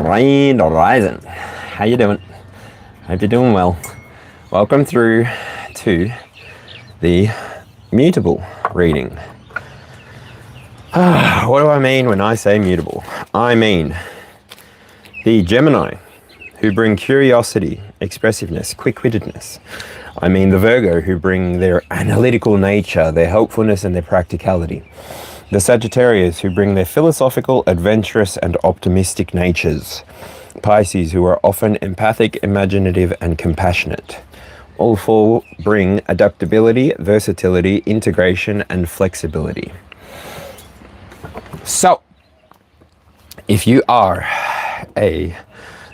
Grand Rising. How you doing? Hope you're doing well. Welcome through to the Mutable reading. What do I mean when I say mutable? I mean the Gemini, who bring curiosity, expressiveness, quick-wittedness. I mean the Virgo, who bring their analytical nature, their helpfulness and their practicality. The Sagittarius, who bring their philosophical, adventurous and optimistic natures. Pisces, who are often empathic, imaginative and compassionate. All four bring adaptability, versatility, integration and flexibility. So, if you are a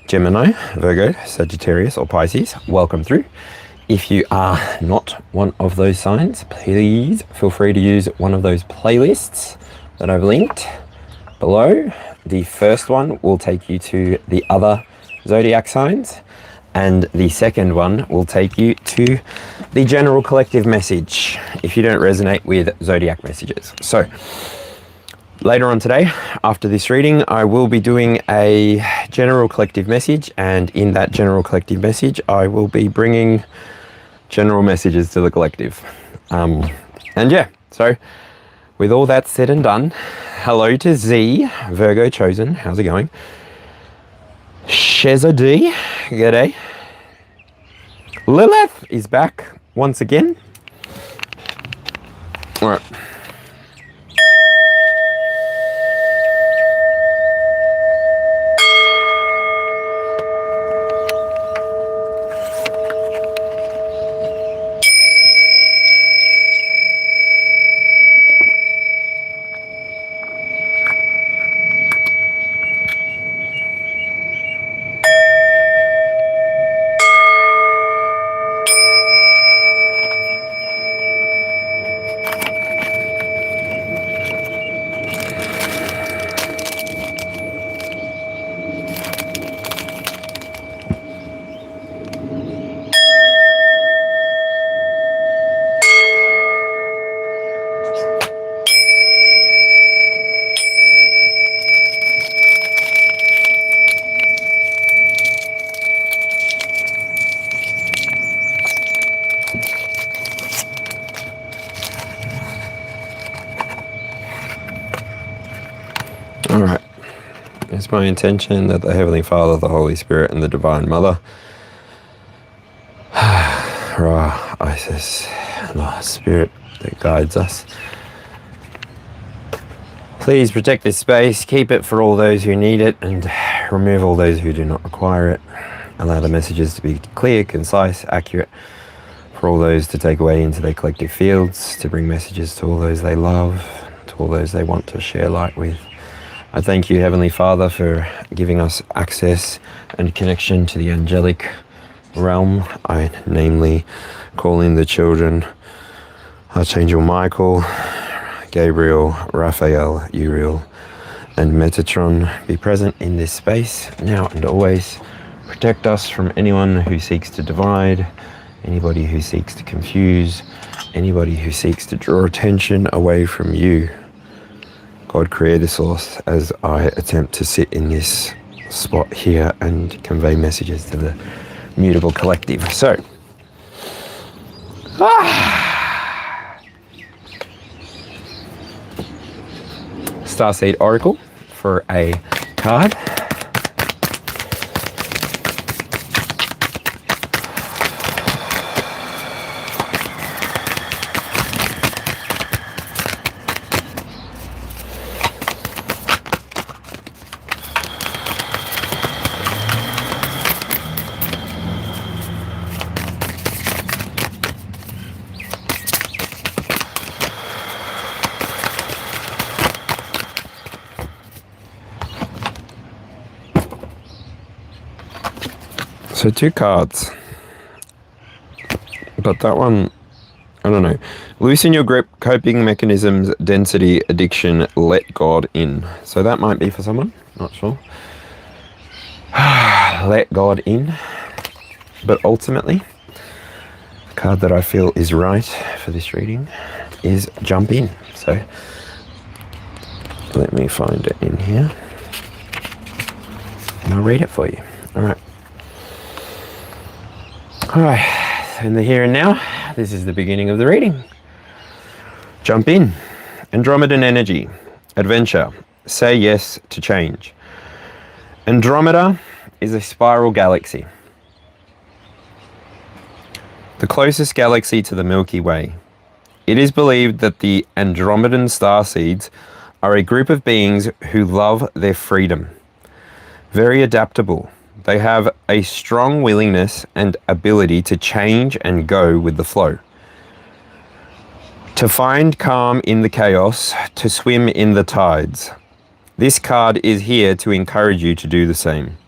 Gemini, Virgo, Sagittarius or Pisces, welcome through. If you are not one of those signs, please feel free to use one of those playlists that I've linked below. The first one will take you to the other zodiac signs, and the second one will take you to the general collective message if you don't resonate with zodiac messages. So, later on today, after this reading, I will be doing a general collective message, and in that general collective message, I will be bringing general messages to the collective. And yeah, so with all that said and done, hello to Z, Virgo chosen, how's it going? Sheza D, g'day. Lilith is back once again. All right. Alright, it's my intention that the Heavenly Father, the Holy Spirit, and the Divine Mother, Ra, Isis, and the Spirit that guides us, please protect this space, keep it for all those who need it, and remove all those who do not require it. Allow the messages to be clear, concise, accurate, for all those to take away into their collective fields, to bring messages to all those they love, to all those they want to share light with. I thank you, Heavenly Father, for giving us access and connection to the angelic realm. I namely call in the children, Archangel Michael, Gabriel, Raphael, Uriel, and Metatron. Be present in this space now and always. Protect us from anyone who seeks to divide, anybody who seeks to confuse, anybody who seeks to draw attention away from you, God, Creator Source, as I attempt to sit in this spot here and convey messages to the Mutable Collective. So, Starseed Oracle for a card. So 2 cards, but that one, I don't know. Loosen your grip, coping mechanisms, density, addiction, let God in. So that might be for someone, not sure. Let God in. But ultimately, the card that I feel is right for this reading is jump in. So let me find it in here. I'll read it for you. All right. All right. In the here and now, this is the beginning of the reading. Jump in. Andromedan energy. Adventure. Say yes to change. Andromeda is a spiral galaxy. The closest galaxy to the Milky Way. It is believed that the Andromedan starseeds are a group of beings who love their freedom. Very adaptable. They have a strong willingness and ability to change and go with the flow. To find calm in the chaos, to swim in the tides. This card is here to encourage you to do the same.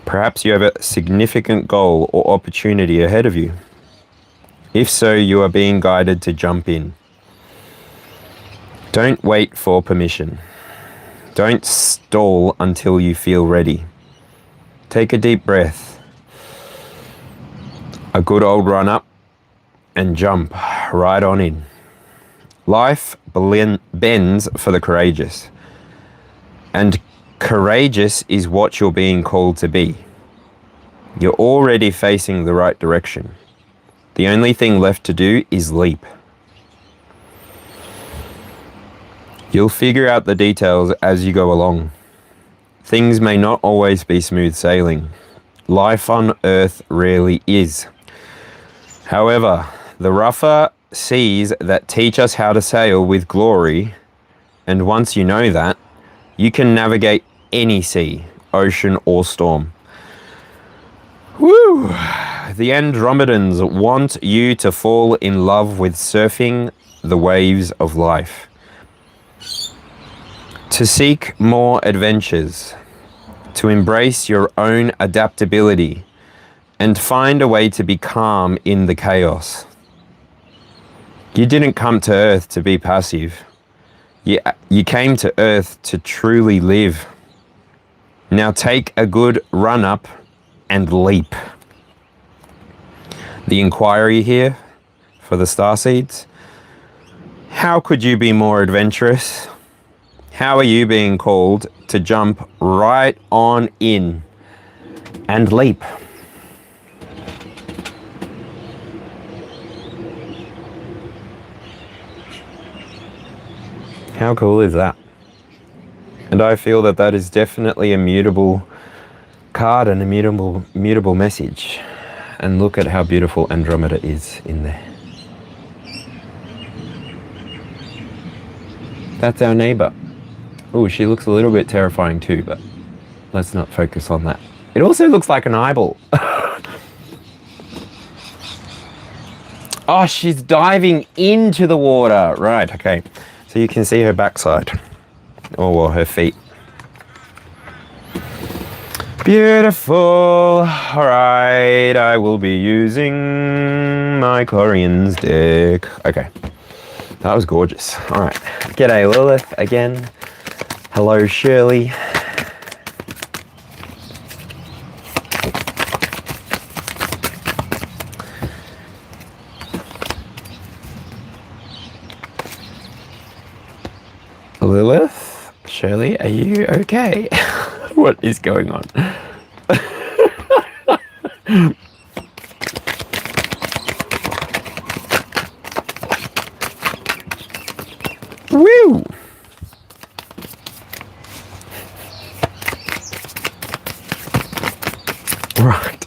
Perhaps you have a significant goal or opportunity ahead of you. If so, you are being guided to jump in. Don't wait for permission. Don't stall until you feel ready. Take a deep breath. A good old run up and jump right on in. Life bends for the courageous. And courageous is what you're being called to be. You're already facing the right direction. The only thing left to do is leap. You'll figure out the details as you go along. Things may not always be smooth sailing. Life on Earth rarely is. However, the rougher seas that teach us how to sail with glory, and once you know that, you can navigate any sea, ocean or storm. Woo! The Andromedans want you to fall in love with surfing the waves of life. To seek more adventures. To embrace your own adaptability. And find a way to be calm in the chaos. You didn't come to Earth to be passive. You came to Earth to truly live. Now take a good run up and leap. The inquiry here for the starseeds. How could you be more adventurous? How are you being called to jump right on in and leap? How cool is that? And I feel that that is definitely a mutable card and a mutable message. And look at how beautiful Andromeda is in there. That's our neighbor. Oh, she looks a little bit terrifying too, but let's not focus on that. It also looks like an eyeball. Oh, she's diving into the water. Right, okay. So you can see her backside. Oh, well, her feet. Beautiful. All right, I will be using my Chlorian's deck. Okay, that was gorgeous. All right, g'day Lilith again. Hello Shirley. Lilith, Shirley, are you okay? What is going on? Woo! Right.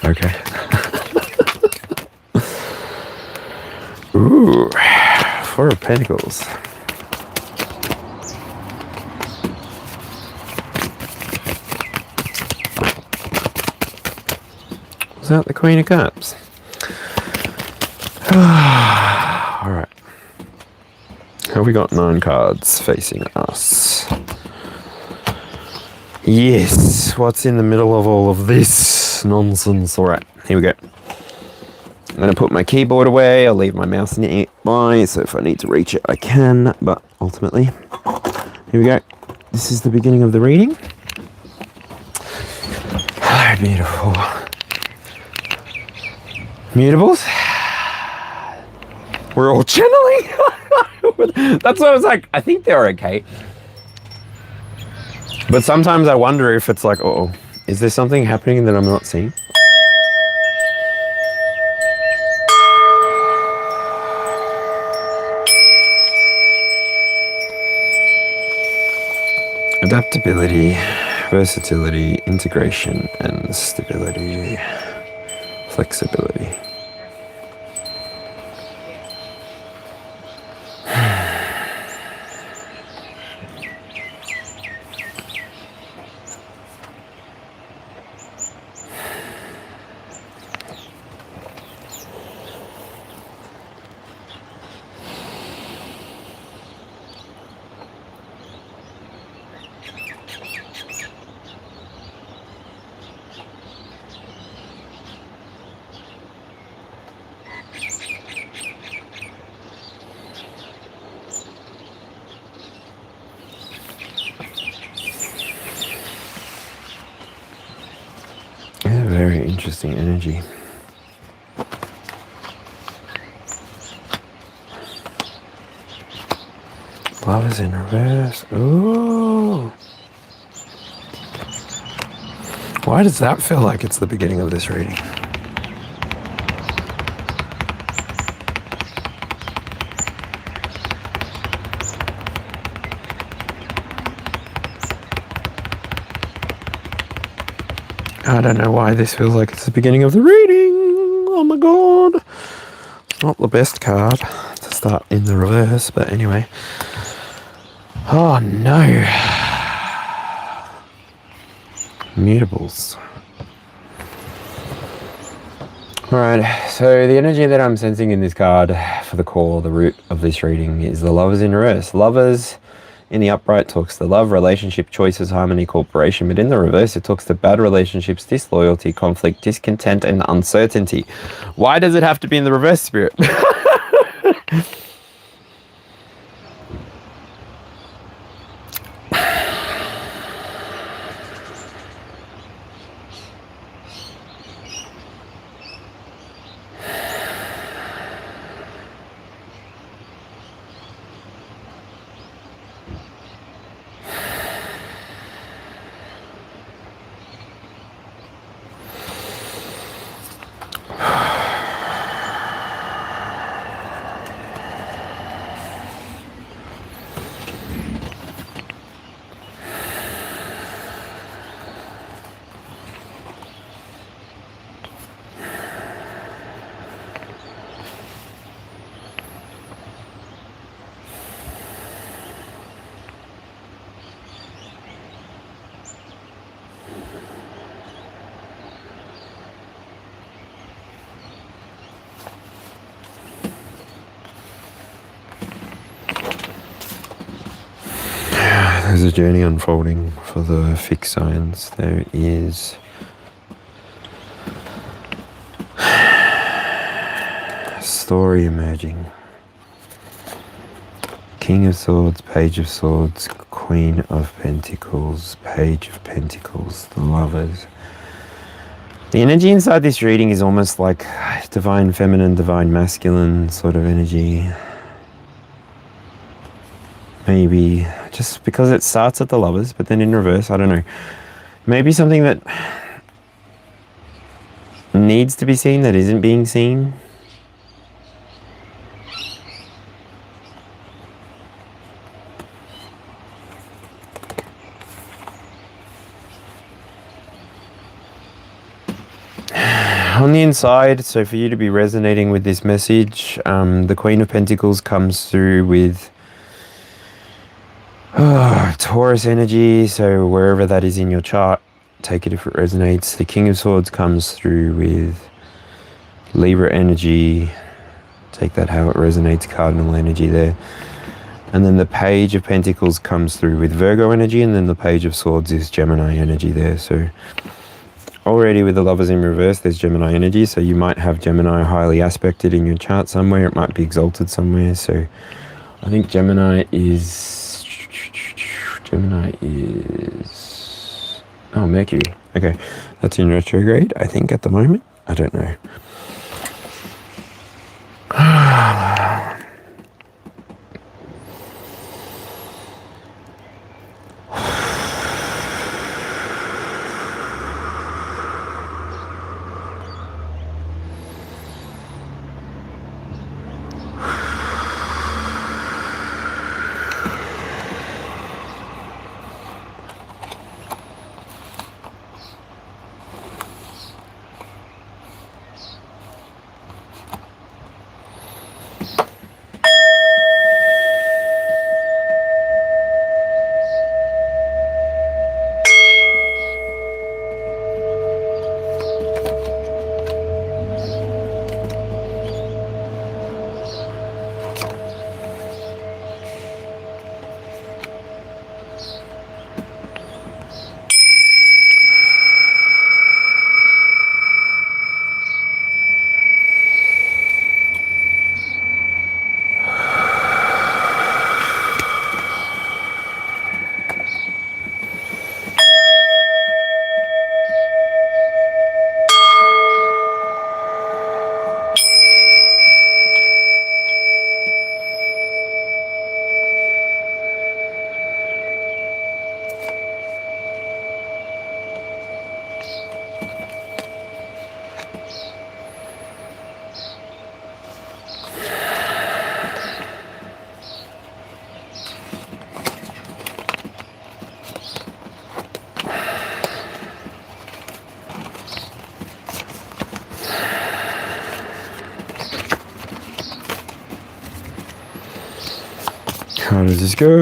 Okay. Ooh. Four of Pentacles. Is that the Queen of Cups? All right. Have we got 9 cards facing us? Yes. What's in the middle of all of this nonsense? All right. Here we go. I'm going to put my keyboard away. I'll leave my mouse nearby, so if I need to reach it, I can. But ultimately, here we go. This is the beginning of the reading. Hello, beautiful mutables. We're all channeling. That's what I was like. I think they're okay. But sometimes I wonder if it's like, oh, is there something happening that I'm not seeing? Adaptability, versatility, integration, and stability, flexibility. Yeah, very interesting energy. Love is in reverse. Ooh. Why does that feel like it's the beginning of this reading? I don't know why this feels like it's the beginning of the reading. Oh my god. It's not the best card to start in the reverse, but anyway. Oh no. Mutables. Alright, so the energy that I'm sensing in this card for the core, the root of this reading is the Lovers in reverse. Lovers in the upright talks to love, relationship, choices, harmony, cooperation, but in the reverse it talks to bad relationships, disloyalty, conflict, discontent, and uncertainty. Why does it have to be in the reverse, Spirit? There's a journey unfolding for the fixed signs. There is a story emerging. King of Swords, Page of Swords, Queen of Pentacles, Page of Pentacles, the Lovers. The energy inside this reading is almost like divine feminine, divine masculine sort of energy. Maybe just because it starts at the Lovers, but then in reverse, I don't know. Maybe something that needs to be seen that isn't being seen. On the inside, so for you to be resonating with this message, the Queen of Pentacles comes through with Taurus energy, so wherever that is in your chart, take it if it resonates. The King of Swords comes through with Libra energy, take that how it resonates, cardinal energy there. And then the Page of Pentacles comes through with Virgo energy, and then the Page of Swords is Gemini energy there. So already with the Lovers in reverse, there's Gemini energy, so you might have Gemini highly aspected in your chart somewhere, it might be exalted somewhere. So I think Gemini is oh, Mercury. Okay, that's in retrograde, I think, at the moment. I don't know. Let's just go.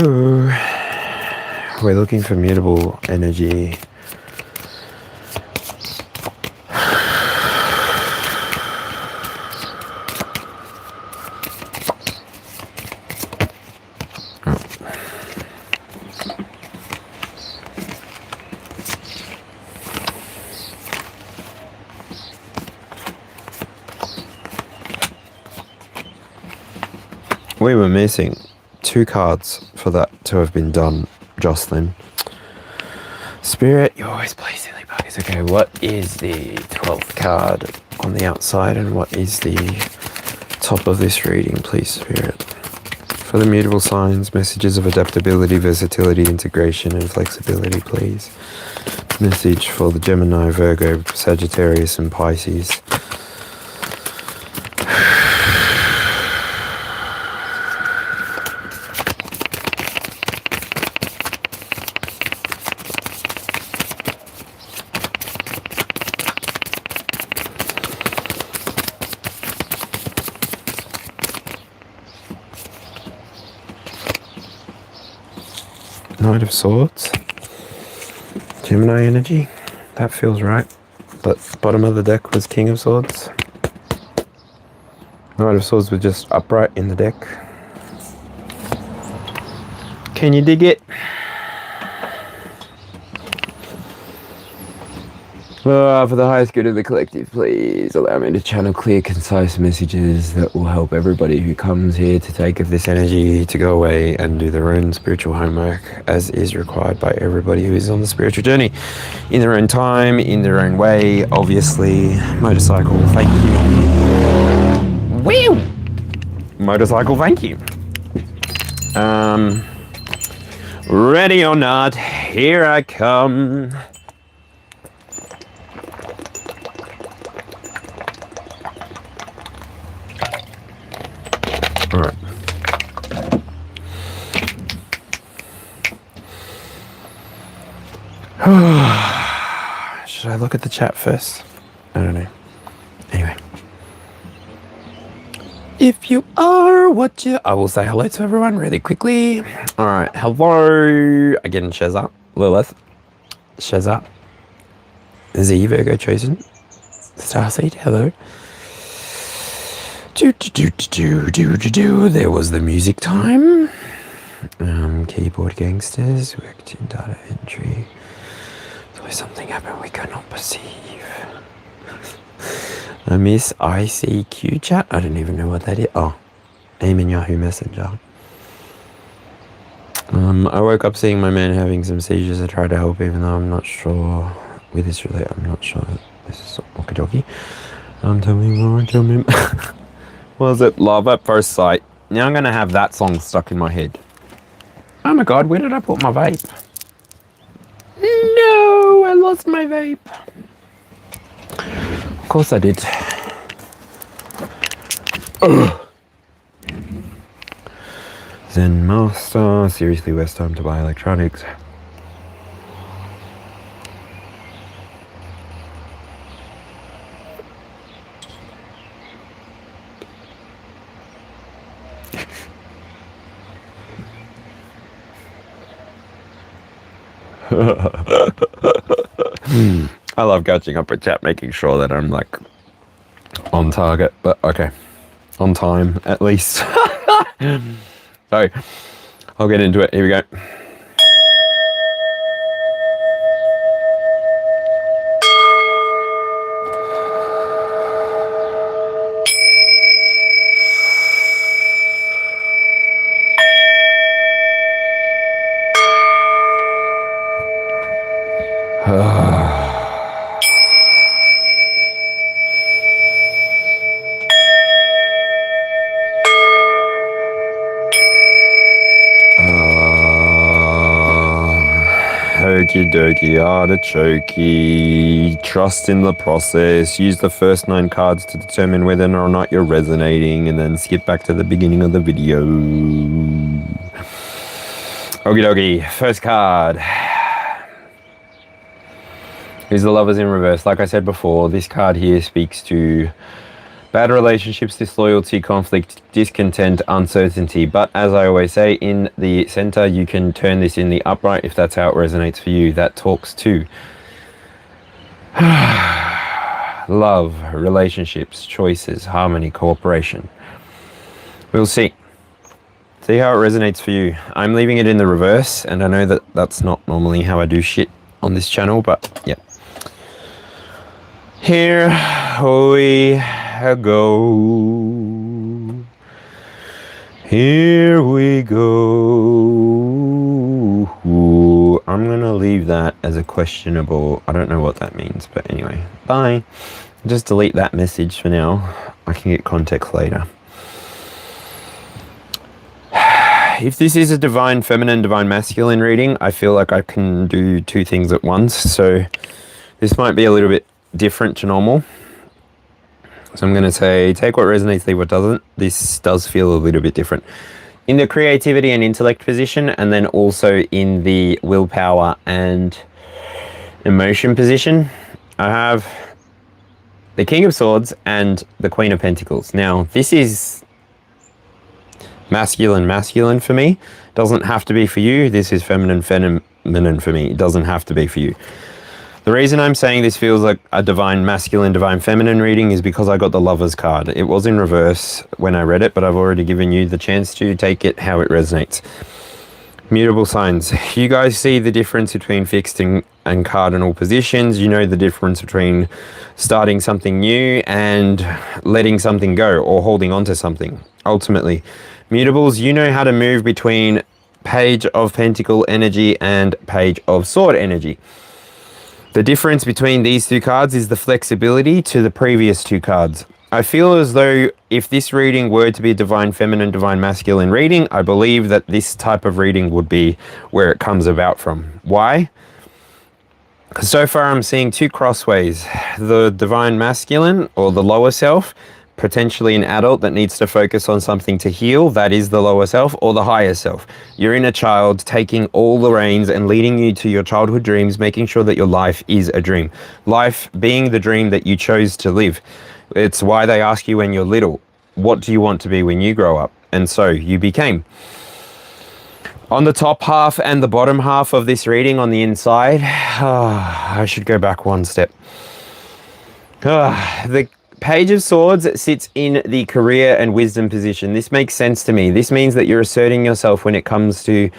We're looking for mutable energy. We were missing 2 cards for that to have been done, Jocelyn. Spirit, you always play silly buggers. Okay, what is the 12th card on the outside and what is the top of this reading, please, Spirit? For the mutable signs, messages of adaptability, versatility, integration, and flexibility, please. Message for the Gemini, Virgo, Sagittarius, and Pisces. Knight of Swords, Gemini energy, that feels right, but bottom of the deck was King of Swords. Knight of Swords was just upright in the deck. Can you dig it? For the highest good of the collective, please allow me to channel clear, concise messages that will help everybody who comes here to take of this energy to go away and do their own spiritual homework as is required by everybody who is on the spiritual journey. In their own time, in their own way, obviously. Motorcycle, thank you. Woo! Motorcycle, thank you. Ready or not, here I come. All right. Should I look at the chat first? I don't know. Anyway. If you are watching, I will say hello to everyone really quickly. All right. Hello. Again, Sheza, Lilith, Sheza, Z, Virgo chosen, Starseed, hello. There was the music time. Keyboard gangsters worked in data entry. So something happened we could not perceive. I miss ICQ chat. I don't even know what that is. Oh, aim in Yahoo Messenger. I woke up seeing my man having some seizures. I tried to help, even though I'm not sure with this relate. I'm not sure this is walkie talkie. Tell me more. Tell me. Was it love at first sight? Now I'm gonna have that song stuck in my head. Oh my god, where did I put my vape? No, I lost my vape. Of course I did. Ugh. Zen Master, seriously, worst time to buy electronics. I love catching up with chat, making sure that I'm like on target, but okay, on time at least. So I'll get into it. Here we go. Okie dokie, artichoke. Trust in the process. Use the first 9 cards to determine whether or not you're resonating, and then skip back to the beginning of the video. Okie dokie, first card is the Lovers in reverse. Like I said before, this card here speaks to Bad relationships, disloyalty, conflict, discontent, uncertainty. But as I always say, in the center, you can turn this in the upright if that's how it resonates for you. That talks to love, relationships, choices, harmony, cooperation. We'll see. See how it resonates for you. I'm leaving it in the reverse, and I know that that's not normally how I do shit on this channel, but yeah. Here we go. Here we go. I'm gonna leave that as a questionable. I don't know what that means, but anyway, bye. Just delete that message for now. I can get context later. If this is a divine feminine, divine masculine reading, I feel like I can do two things at once. So this might be a little bit different to normal. So I'm going to say, take what resonates, leave what doesn't. This does feel a little bit different. In the creativity and intellect position, and then also in the willpower and emotion position, I have the King of Swords and the Queen of Pentacles. Now, this is masculine for me. Doesn't have to be for you. This is feminine for me. It doesn't have to be for you. The reason I'm saying this feels like a divine masculine, divine feminine reading is because I got the Lovers card. It was in reverse when I read it, but I've already given you the chance to take it how it resonates. Mutable signs. You guys see the difference between fixed and cardinal positions. You know the difference between starting something new and letting something go or holding on to something. Ultimately, mutables, you know how to move between Page of Pentacle energy and Page of Sword energy. The difference between these two cards is the flexibility to the previous two cards. I feel as though if this reading were to be a divine feminine, divine masculine reading, I believe that this type of reading would be where it comes about from. Why? Because so far I'm seeing two crossways. The divine masculine, or the lower self, potentially an adult that needs to focus on something to heal, that is the lower self, or the higher self. Your inner child taking all the reins and leading you to your childhood dreams, making sure that your life is a dream. Life being the dream that you chose to live. It's why they ask you when you're little, what do you want to be when you grow up? And so you became. On the top half and the bottom half of this reading on the inside, I should go back one step. The Page of Swords sits in the career and wisdom position. This makes sense to me. This means that you're asserting yourself when it comes to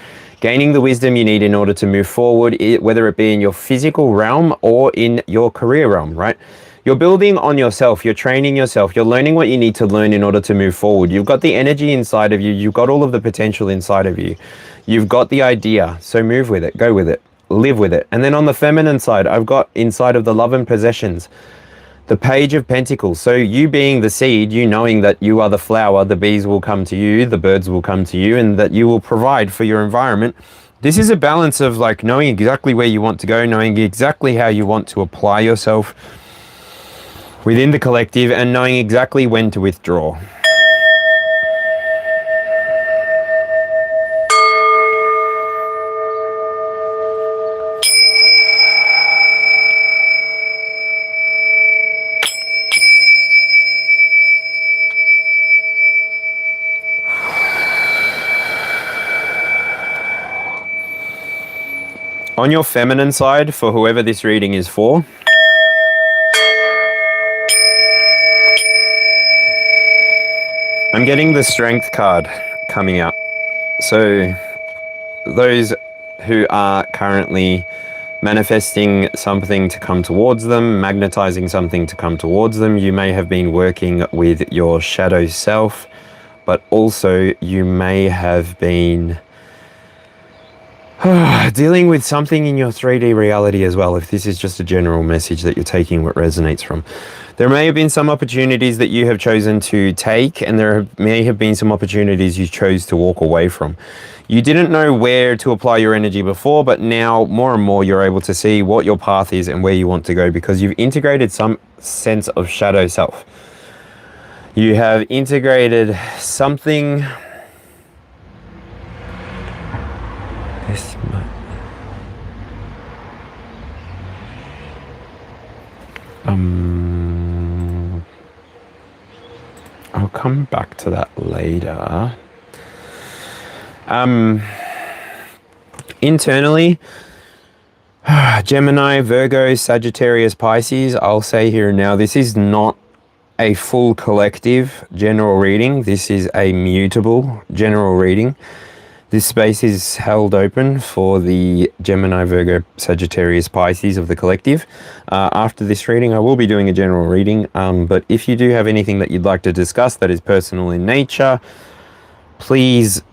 gaining the wisdom you need in order to move forward, whether it be in your physical realm or in your career realm, right? You're building on yourself. You're training yourself. You're learning what you need to learn in order to move forward. You've got the energy inside of you. You've got all of the potential inside of you. You've got the idea. So move with it. Go with it. Live with it. And then on the feminine side, I've got inside of the love and possessions, the Page of Pentacles. So you being the seed, you knowing that you are the flower, the bees will come to you, the birds will come to you, and that you will provide for your environment. This is a balance of like knowing exactly where you want to go, knowing exactly how you want to apply yourself within the collective, and knowing exactly when to withdraw. On your feminine side, for whoever this reading is for, I'm getting the Strength card coming out. So those who are currently manifesting something to come towards them, magnetizing something to come towards them, you may have been working with your shadow self, but also you may have been dealing with something in your 3D reality as well, if this is just a general message that you're taking what resonates from. There may have been some opportunities that you have chosen to take, and there may have been some opportunities you chose to walk away from. You didn't know where to apply your energy before, but now more and more you're able to see what your path is and where you want to go, because you've integrated some sense of shadow self. You have integrated something. come back to that later. Internally, Gemini, Virgo, Sagittarius, Pisces, I'll say here and now, this is not a full collective general reading. This is a mutable general reading. This space is held open for the Gemini, Virgo, Sagittarius, Pisces of the collective. After this reading, I will be doing a general reading, but if you do have anything that you'd like to discuss that is personal in nature, please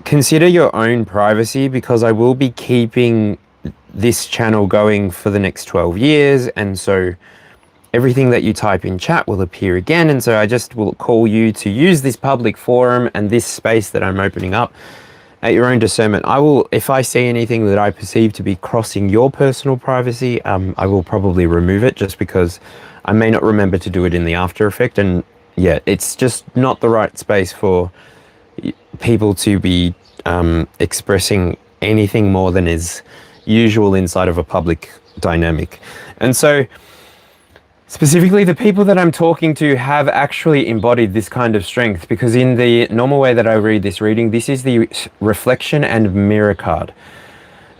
consider your own privacy, because I will be keeping this channel going for the next 12 years, and so everything that you type in chat will appear again, and so I just will call you to use this public forum and this space that I'm opening up at your own discernment. I will, if I see anything that I perceive to be crossing your personal privacy, I will probably remove it, just because I may not remember to do it in the after effect, and yeah, it's just not the right space for people to be expressing anything more than is usual inside of a public dynamic. And so specifically, the people that I'm talking to have actually embodied this kind of strength, because in the normal way that I read this reading, this is the reflection and mirror card.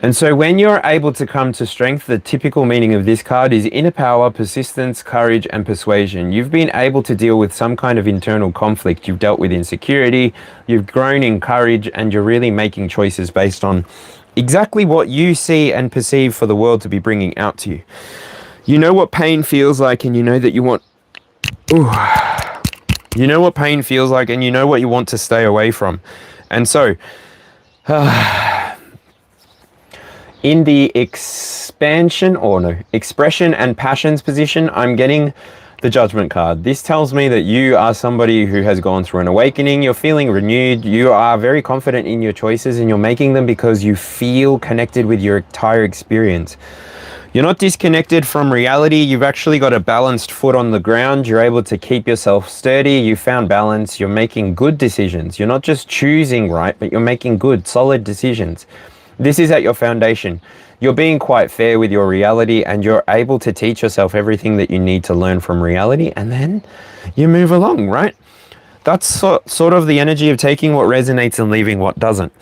And so when you're able to come to strength, the typical meaning of this card is inner power, persistence, courage, and persuasion. You've been able to deal with some kind of internal conflict. You've dealt with insecurity, you've grown in courage, and you're really making choices based on exactly what you see and perceive for the world to be bringing out to you. You know what pain feels like, and you know that you want... You know what pain feels like, and you know what you want to stay away from. And so... in the expression and passions position, I'm getting the Judgment card. This tells me that you are somebody who has gone through an awakening. You're feeling renewed. You are very confident in your choices, and you're making them because you feel connected with your entire experience. You're not disconnected from reality. You've actually got a balanced foot on the ground. You're able to keep yourself sturdy. You found balance. You're making good decisions. You're not just choosing right, but you're making good, solid decisions. This is at your foundation. You're being quite fair with your reality, and you're able to teach yourself everything that you need to learn from reality, and then you move along, right? That's sort of the energy of taking what resonates and leaving what doesn't.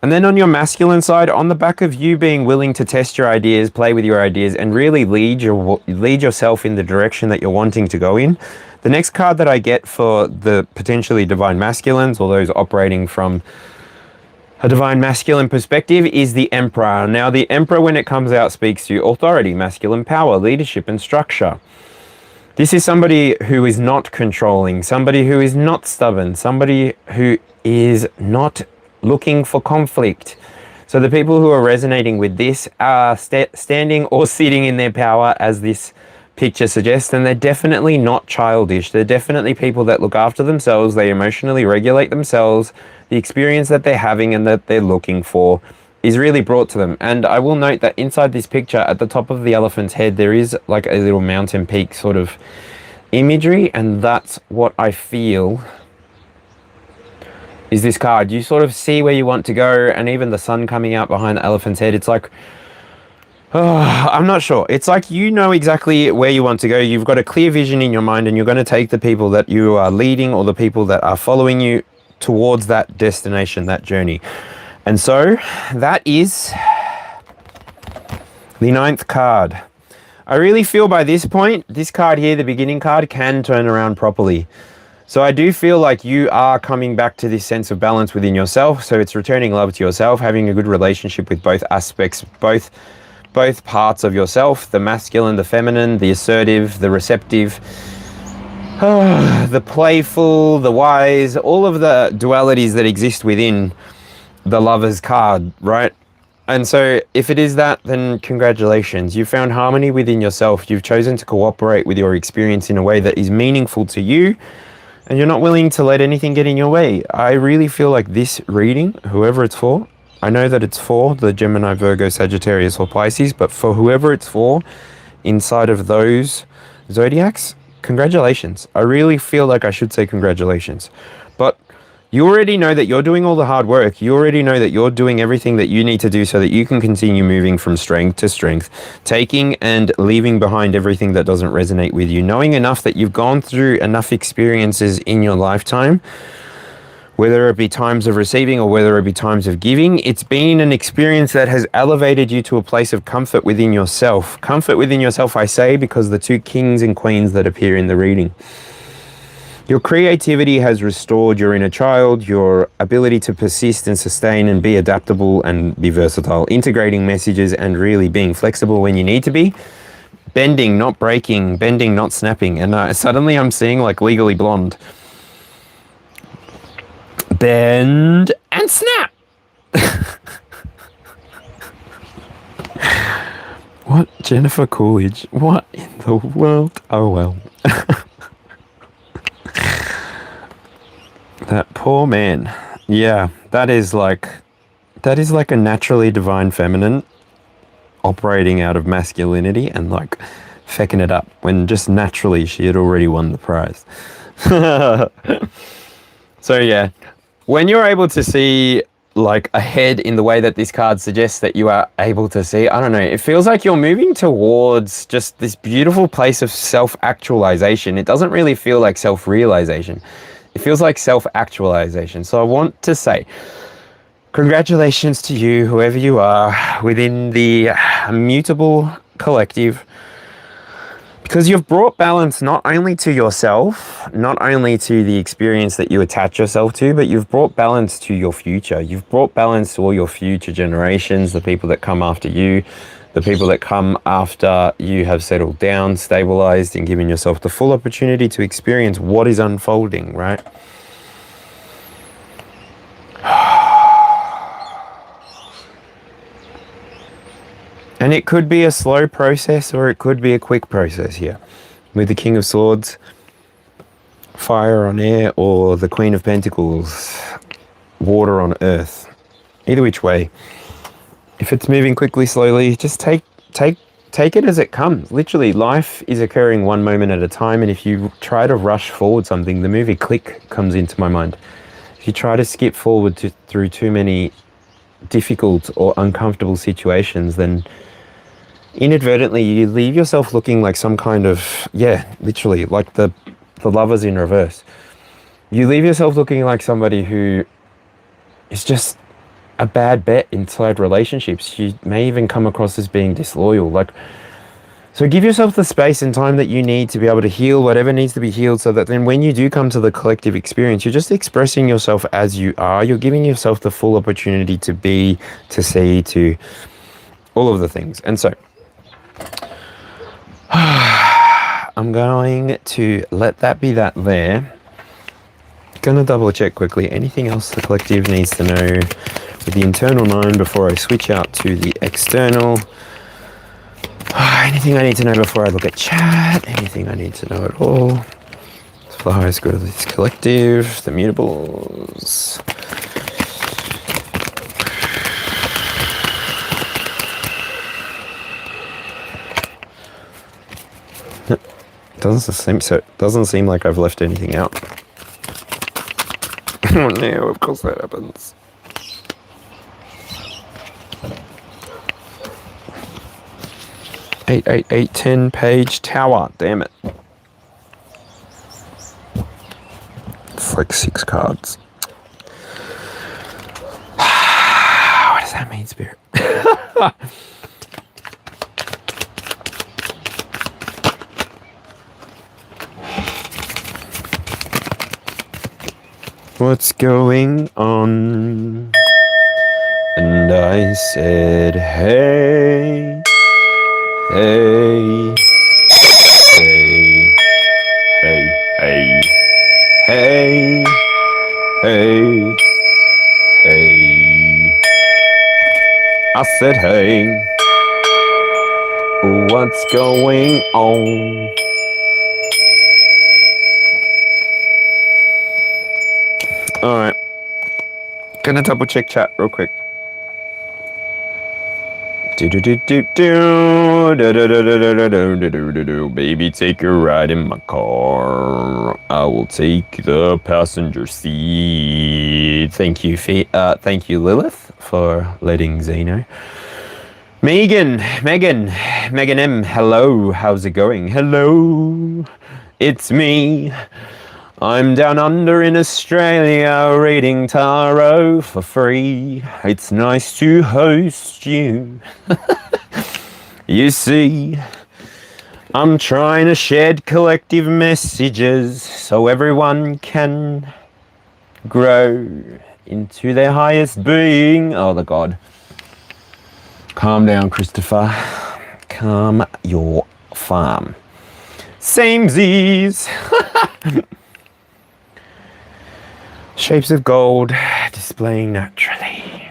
And then on your masculine side, on the back of you being willing to test your ideas, play with your ideas, and really lead yourself in the direction that you're wanting to go in, the next card that I get for the potentially divine masculines, or those operating from a divine masculine perspective, is the Emperor. Now, the Emperor, when it comes out, speaks to authority, masculine power, leadership, and structure. This is somebody who is not controlling, somebody who is not stubborn, somebody who is not looking for conflict. So the people who are resonating with this are standing or sitting in their power, as this picture suggests, and they're definitely not childish. They're definitely people that look after themselves. They emotionally regulate themselves. The experience that they're having and that they're looking for is really brought to them. And I will note that inside this picture, at the top of the elephant's head, there is like a little mountain peak sort of imagery, and that's what I feel is this card. You sort of see where you want to go, and even the sun coming out behind the elephant's head, it's like, I'm not sure. It's like you know exactly where you want to go. You've got a clear vision in your mind, and you're going to take the people that you are leading, or the people that are following you, towards that destination, that journey. And so that is the 9th card. I really feel by this point, this card here, the beginning card, can turn around properly. So I do feel like you are coming back to this sense of balance within yourself. So it's returning love to yourself, having a good relationship with both aspects, both parts of yourself, the masculine, the feminine, the assertive, the receptive, the playful, the wise, all of the dualities that exist within the Lover's card, right? And so if it is that, then congratulations. You found harmony within yourself. You've chosen to cooperate with your experience in a way that is meaningful to you, and you're not willing to let anything get in your way. I really feel like this reading, whoever it's for, I know that it's for the Gemini, Virgo, Sagittarius, or Pisces, but for whoever it's for inside of those zodiacs, congratulations. I really feel like I should say congratulations. But You already know that you're doing all the hard work. You already know that you're doing everything that you need to do so that you can continue moving from strength to strength, taking and leaving behind everything that doesn't resonate with you, knowing enough that you've gone through enough experiences in your lifetime, whether it be times of receiving or whether it be times of giving. It's been an experience that has elevated you to a place of comfort within yourself. Comfort within yourself, I say, because the two kings and queens that appear in the reading. Your creativity has restored your inner child, your ability to persist and sustain and be adaptable and be versatile, integrating messages and really being flexible when you need to be, bending, not breaking, bending, not snapping. And suddenly I'm seeing like Legally Blonde. Bend and snap. What? Jennifer Coolidge? What in the world? Oh well. That poor man. Yeah, that is like a naturally divine feminine operating out of masculinity and like fecking it up when just naturally she had already won the prize. So yeah, when you're able to see like ahead in the way that this card suggests that you are able to see, I don't know, it feels like you're moving towards just this beautiful place of self-actualization. It doesn't really feel like self-realization. It feels like self-actualization. So I want to say congratulations to you, whoever you are, within the Mutable collective, because you've brought balance not only to yourself, not only to the experience that you attach yourself to, but you've brought balance to your future. You've brought balance to all your future generations, the people that come after you, the people that come after you have settled down, stabilized, and given yourself the full opportunity to experience what is unfolding, right? And it could be a slow process or it could be a quick process here. With the King of Swords, fire on air, or the Queen of Pentacles, water on earth. Either which way. If it's moving quickly, slowly, just take it as it comes. Literally, life is occurring one moment at a time, and if you try to rush forward something, the movie Click comes into my mind. If you try to skip forward through too many difficult or uncomfortable situations, then inadvertently you leave yourself looking like some kind of, yeah, literally, like the Lovers in reverse. You leave yourself looking like somebody who is just a bad bet inside relationships. You may even come across as being disloyal. So give yourself the space and time that you need to be able to heal whatever needs to be healed, so that then when you do come to the collective experience, you're just expressing yourself as you are. You're giving yourself the full opportunity to be, to see, to all of the things. And so I'm going to let that be that there. Gonna double check quickly anything else the collective needs to know with the internal 9 before I switch out to the external. Anything I need to know before I look at chat? Anything I need to know at all? For the highest good of this collective, the mutables. Doesn't seem like I've left anything out. Oh no, of course that happens. Eight, 10-page tower. Damn it. It's like 6 cards. What does that mean, Spirit? What's going on? And I said, hey, hey, hey, hey, hey, hey, hey, hey. I said, hey, what's going on? All right, gonna double check chat real quick. Baby, take a ride in my car. I will take the passenger seat. Thank you, Lilith, for letting Zeno. Megan M. Hello, how's it going? Hello, it's me. I'm down under in Australia reading tarot for free. It's nice to host you. You see, I'm trying to shed collective messages so everyone can grow into their highest being. Oh, the God. Calm down, Christopher. Calm your farm. Samesies. Shapes of gold displaying naturally.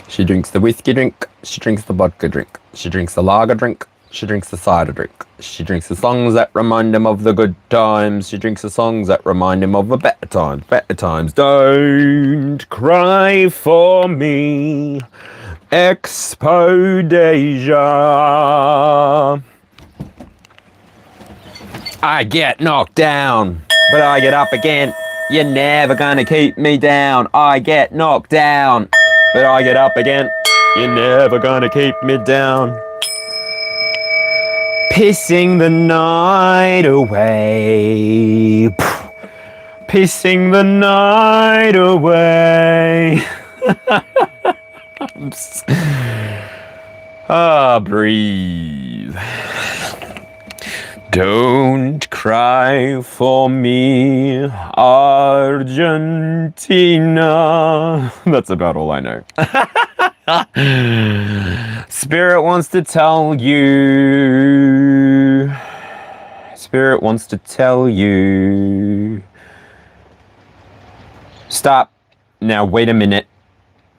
She drinks the whiskey drink, she drinks the vodka drink, she drinks the lager drink, she drinks the cider drink. She drinks the songs that remind him of the good times. She drinks the songs that remind him of the better times. Better times. Don't cry for me. Expo Deja. I get knocked down, but I get up again. You're never gonna keep me down. I get knocked down, but I get up again. You're never gonna keep me down. Pissing the night away. Pissing the night away. Breathe. Don't cry for me, Argentina. That's about all I know. Spirit wants to tell you. Spirit wants to tell you. Stop. Now wait a minute.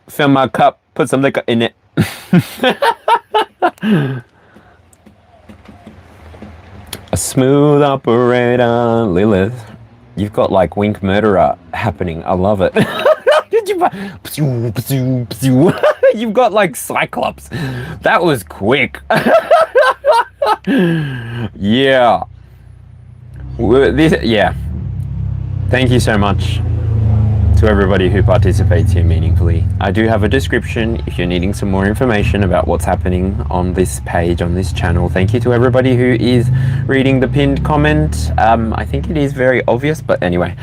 Fill my cup. Put some liquor in it. A smooth operator, Lilith. You've got like Wink Murderer happening. I love it. You've got like Cyclops. That was quick. Yeah. Yeah. Thank you so much to everybody who participates here meaningfully. I do have a description if you're needing some more information about what's happening on this page, on this channel. Thank you to everybody who is reading the pinned comment. I think it is very obvious, but anyway.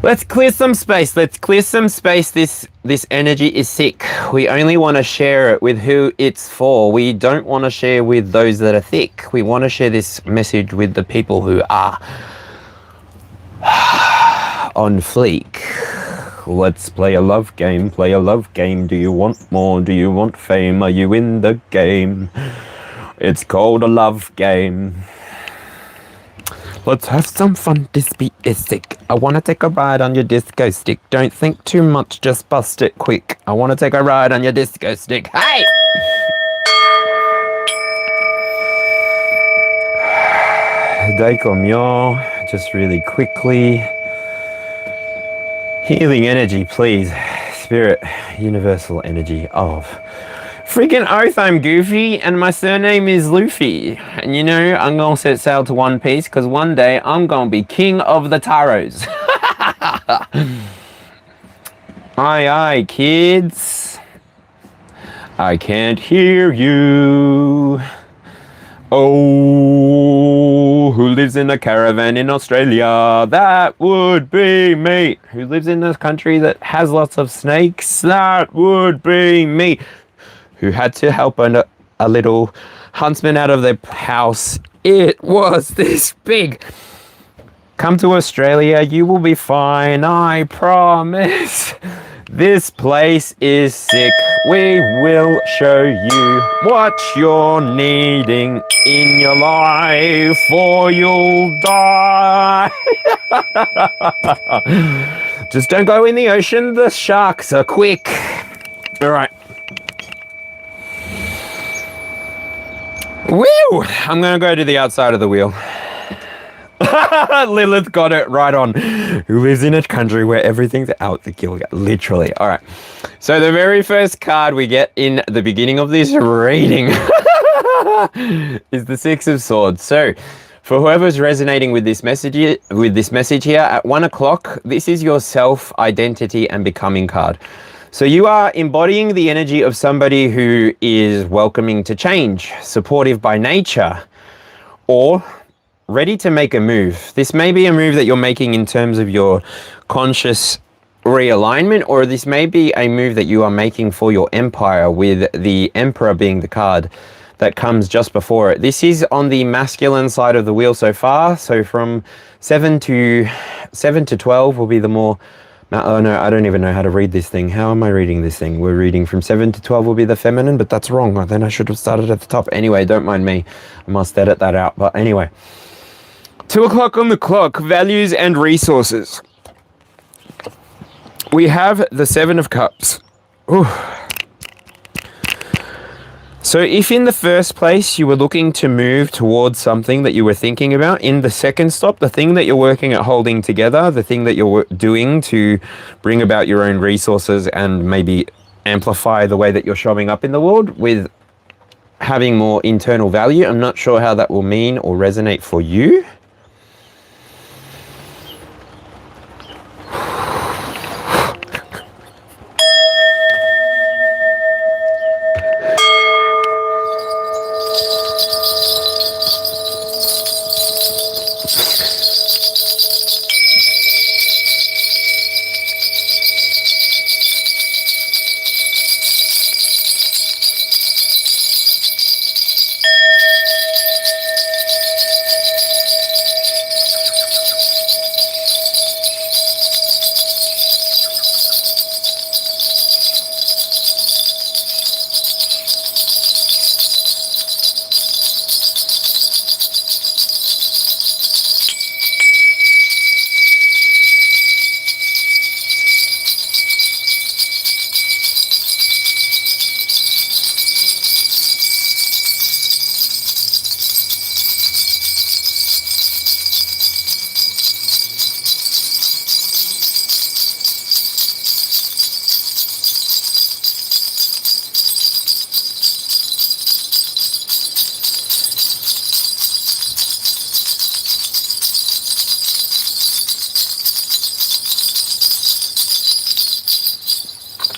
Let's clear some space. Let's clear some space. This energy is sick. We only want to share it with who it's for. We don't want to share with those that are thick. We want to share this message with the people who are on fleek. Let's play a love game. Play a love game. Do you want more? Do you want fame? Are you in the game? It's called a love game. Let's have some fun. This beat is sick. I want to take a ride on your disco stick. Don't think too much, just bust it quick. I want to take a ride on your disco stick. Hey! Daikomyo, just really quickly. Healing energy, please. Spirit, universal energy of... Freaking oath, I'm Goofy, and my surname is Luffy. And you know, I'm gonna set sail to One Piece, because one day I'm gonna be king of the taros. Aye, aye, kids. I can't hear you. Oh, who lives in a caravan in Australia? That would be me. Who lives in a country that has lots of snakes? That would be me. Who had to help a little huntsman out of their house. It was this big. Come to Australia, you will be fine, I promise. This place is sick. We will show you what you're needing in your life, or you'll die. Just don't go in the ocean, the sharks are quick. All right. Wheel! I'm going to go to the outside of the wheel. Lilith got it right on. Who lives in a country where everything's out the kill? Literally. All right. So the very first card we get in the beginning of this reading is the Six of Swords. So for whoever's resonating with this message here at 1 o'clock, this is your self-identity and becoming card. So you are embodying the energy of somebody who is welcoming to change, supportive by nature, or ready to make a move. This may be a move that you're making in terms of your conscious realignment, or this may be a move that you are making for your empire, with the Emperor being the card that comes just before it. This is on the masculine side of the wheel so far. So from 7 to 12 will be the more... Oh no, I don't even know how to read this thing. How am I reading this thing? We're reading from 7 to 12 will be the feminine, but that's wrong. Then I should have started at the top. Anyway, don't mind me. I must edit that out. But anyway, 2 o'clock on the clock, values and resources. We have the Seven of Cups. Ooh. So if in the first place you were looking to move towards something that you were thinking about, in the second stop, the thing that you're working at holding together, the thing that you're doing to bring about your own resources and maybe amplify the way that you're showing up in the world with having more internal value, I'm not sure how that will mean or resonate for you.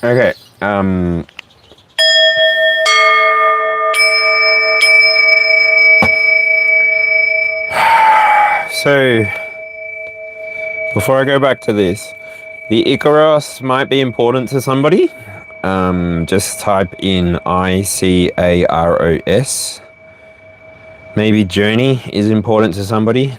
Okay. So, before I go back to this, the Icaros might be important to somebody. Just type in ICAROS. Maybe journey is important to somebody.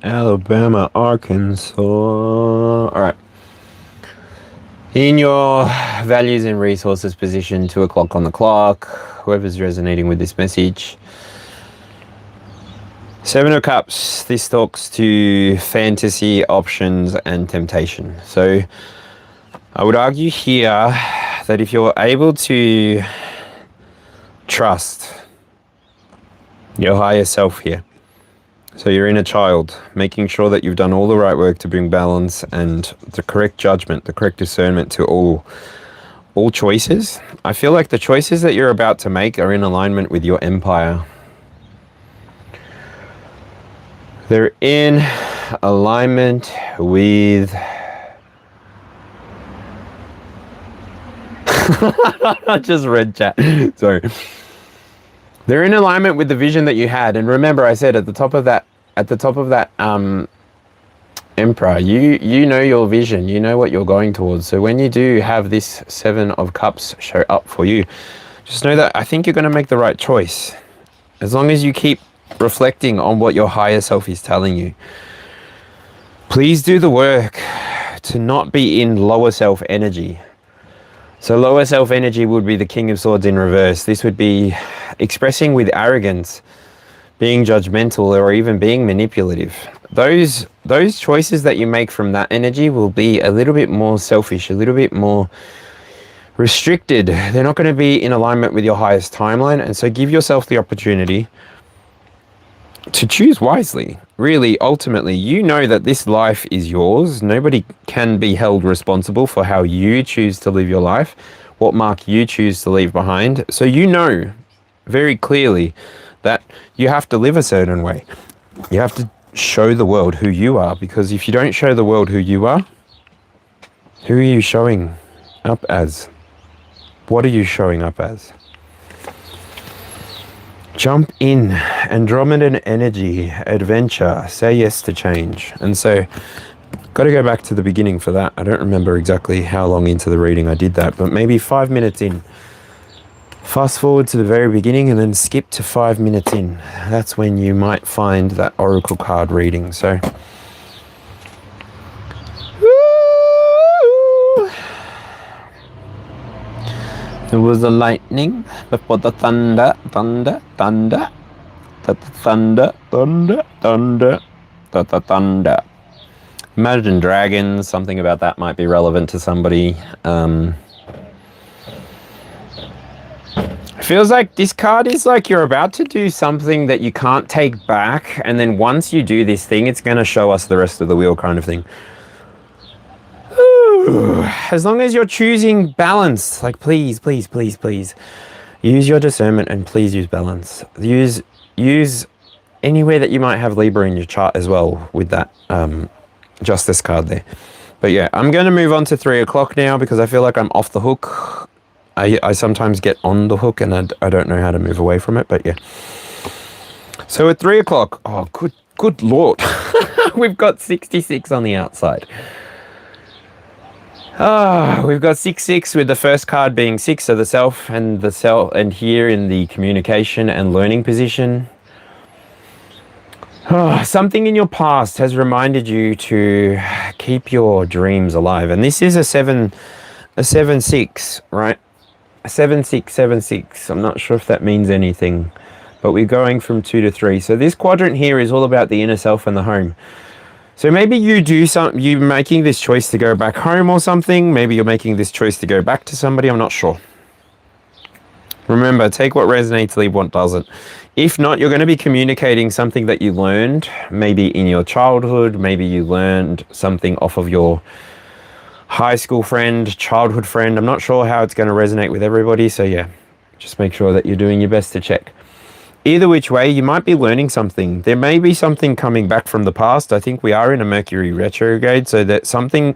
Alabama, Arkansas. All right. In your values and resources position, 2 o'clock on the clock, whoever's resonating with this message. Seven of Cups, this talks to fantasy, options, and temptation. So I would argue here that if you're able to trust your higher self here, so your inner child, making sure that you've done all the right work to bring balance and the correct judgment, the correct discernment to all choices. I feel like the choices that you're about to make are in alignment with your empire. They're in alignment with... I just read chat. Sorry. They're in alignment with the vision that you had. And remember, I said at the top of that Emperor, you know your vision, you know what you're going towards. So when you do have this Seven of Cups show up for you, just know that I think you're going to make the right choice. As long as you keep reflecting on what your higher self is telling you. Please do the work to not be in lower self energy. So lower self energy would be the King of Swords in reverse. This would be expressing with arrogance, being judgmental, or even being manipulative. Those choices that you make from that energy will be a little bit more selfish, a little bit more restricted. They're not going to be in alignment with your highest timeline, and so give yourself the opportunity to choose wisely. Really, ultimately, you know that this life is yours. Nobody can be held responsible for how you choose to live your life, what mark you choose to leave behind. So you know very clearly that you have to live a certain way. You have to show the world who you are, because if you don't show the world who you are, who are you showing up as? What are you showing up as? Jump in. Andromedan energy, adventure, say yes to change. And so, got to go back to the beginning for that. I don't remember exactly how long into the reading I did that, but maybe 5 minutes in. Fast forward to the very beginning and then skip to 5 minutes in. That's when you might find that oracle card reading. So, there was a lightning before the thunder, thunder, thunder, thunder, thunder, thunder, thunder. Imagine dragons, something about that might be relevant to somebody. Feels like this card is like you're about to do something that you can't take back, and then once you do this thing, it's going to show us the rest of the wheel kind of thing. As long as you're choosing balance, like please, please, please, please, use your discernment and please use balance. Use anywhere that you might have Libra in your chart as well with that Justice card there. But yeah, I'm going to move on to 3 o'clock now because I feel like I'm off the hook. I sometimes get on the hook and I don't know how to move away from it, but yeah. So at 3 o'clock, oh, good Lord. We've got 66 on the outside. We've got 6-6 with the first card being 6 of the self, and here in the communication and learning position. Something in your past has reminded you to keep your dreams alive. And this is a 7-6, right? A 7-6. I'm not sure if that means anything, but we're going from 2 to 3. So this quadrant here is all about the inner self and the home. So maybe you're making this choice to go back home or something. Maybe you're making this choice to go back to somebody. I'm not sure. Remember, take what resonates, leave what doesn't. If not, you're going to be communicating something that you learned, maybe in your childhood. Maybe you learned something off of your high school friend, childhood friend. I'm not sure how it's going to resonate with everybody. So yeah, just make sure that you're doing your best to check. Either which way, you might be learning something. There may be something coming back from the past. I think we are in a Mercury retrograde, so that something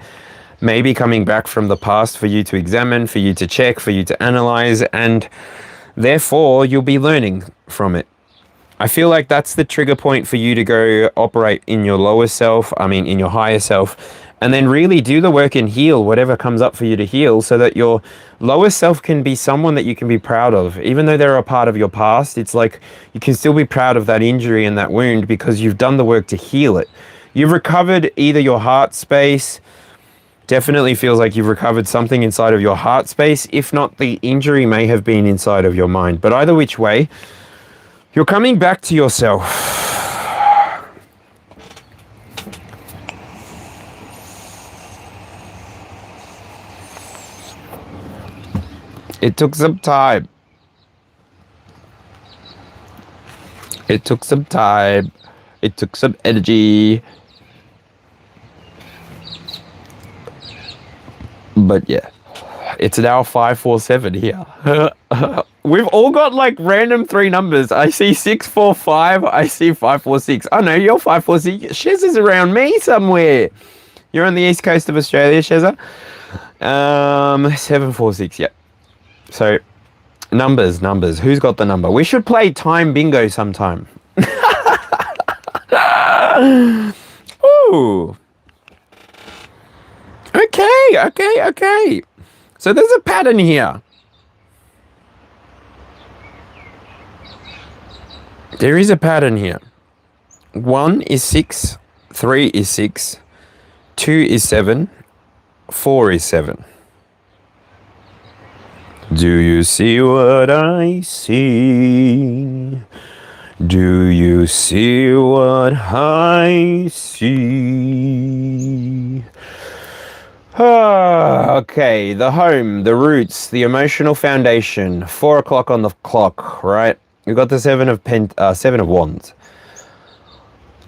may be coming back from the past for you to examine, for you to check, for you to analyze, and therefore you'll be learning from it. I feel like that's the trigger point for you to go operate in your lower self, in your higher self, and then really do the work and heal whatever comes up for you to heal, so that your lower self can be someone that you can be proud of. Even though they're a part of your past, it's like you can still be proud of that injury and that wound because you've done the work to heal it. You've recovered either your heart space. Definitely feels like you've recovered something inside of your heart space. If not, the injury may have been inside of your mind. But either which way, you're coming back to yourself. It took some time. It took some time. It took some energy. But yeah, it's now 547 here. We've all got like random 3 numbers. I see 645. I see 546. Oh no, you're 546. Shez is around me somewhere. You're on the east coast of Australia, Sheza. 746. Yep. So, numbers. Who's got the number? We should play time bingo sometime. Ooh. Okay. So there's a pattern here. There is a pattern here. 1 is 6, 3 is 6, 2 is 7, 4 is 7. Do you see what I see? Do you see what I see? Okay, the home, the roots, the emotional foundation. 4 o'clock on the clock, right? We've got the Seven of Wands.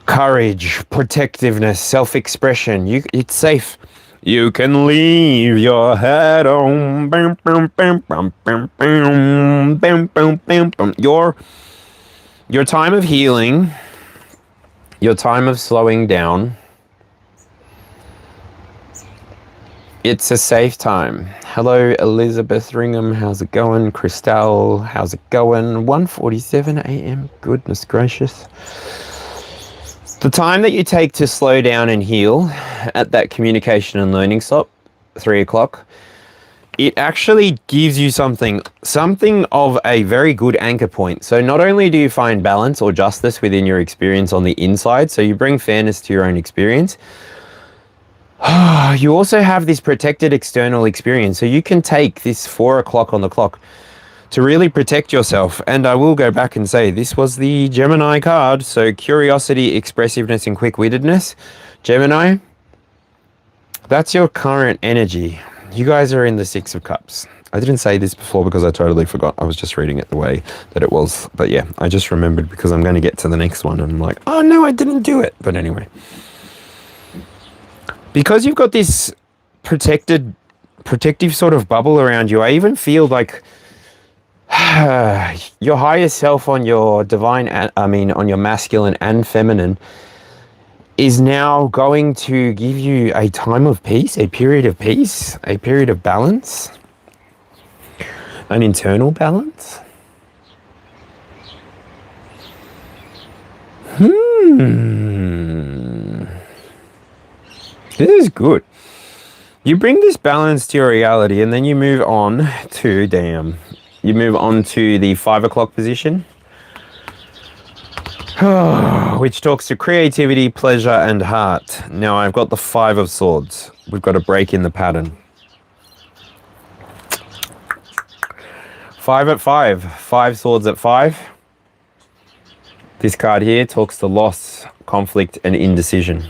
Courage, protectiveness, self-expression. It's safe. You can leave your head on. Bam, bam, bam, bam, bam, bam, bam, bam, bam, bam. Your time of healing, your time of slowing down. It's a safe time. Hello, Elizabeth Ringham. How's it going? Christelle, how's it going? 1:47 a.m. Goodness gracious. The time that you take to slow down and heal at that communication and learning stop, 3 o'clock, it actually gives you something of a very good anchor point. So not only do you find balance or justice within your experience on the inside, so you bring fairness to your own experience, you also have this protected external experience. So you can take this 4 o'clock on the clock to really protect yourself. And I will go back and say this was the Gemini card. So curiosity, expressiveness, and quick-wittedness. Gemini, that's your current energy. You guys are in the Six of Cups. I didn't say this before because I totally forgot. I was just reading it the way that it was. But yeah, I just remembered because I'm going to get to the next one. And I'm like, oh no, I didn't do it. But anyway. Because you've got this protective sort of bubble around you, I even feel like your higher self on your on your masculine and feminine is now going to give you a time of peace, a period of peace, a period of balance, an internal balance. This is good. You bring this balance to your reality and then you move on to, you move on to the 5 o'clock position, which talks to creativity, pleasure, and heart. Now I've got the 5 of Swords. We've got to break in the pattern. 5 at 5. 5 swords at 5. This card here talks to loss, conflict, and indecision.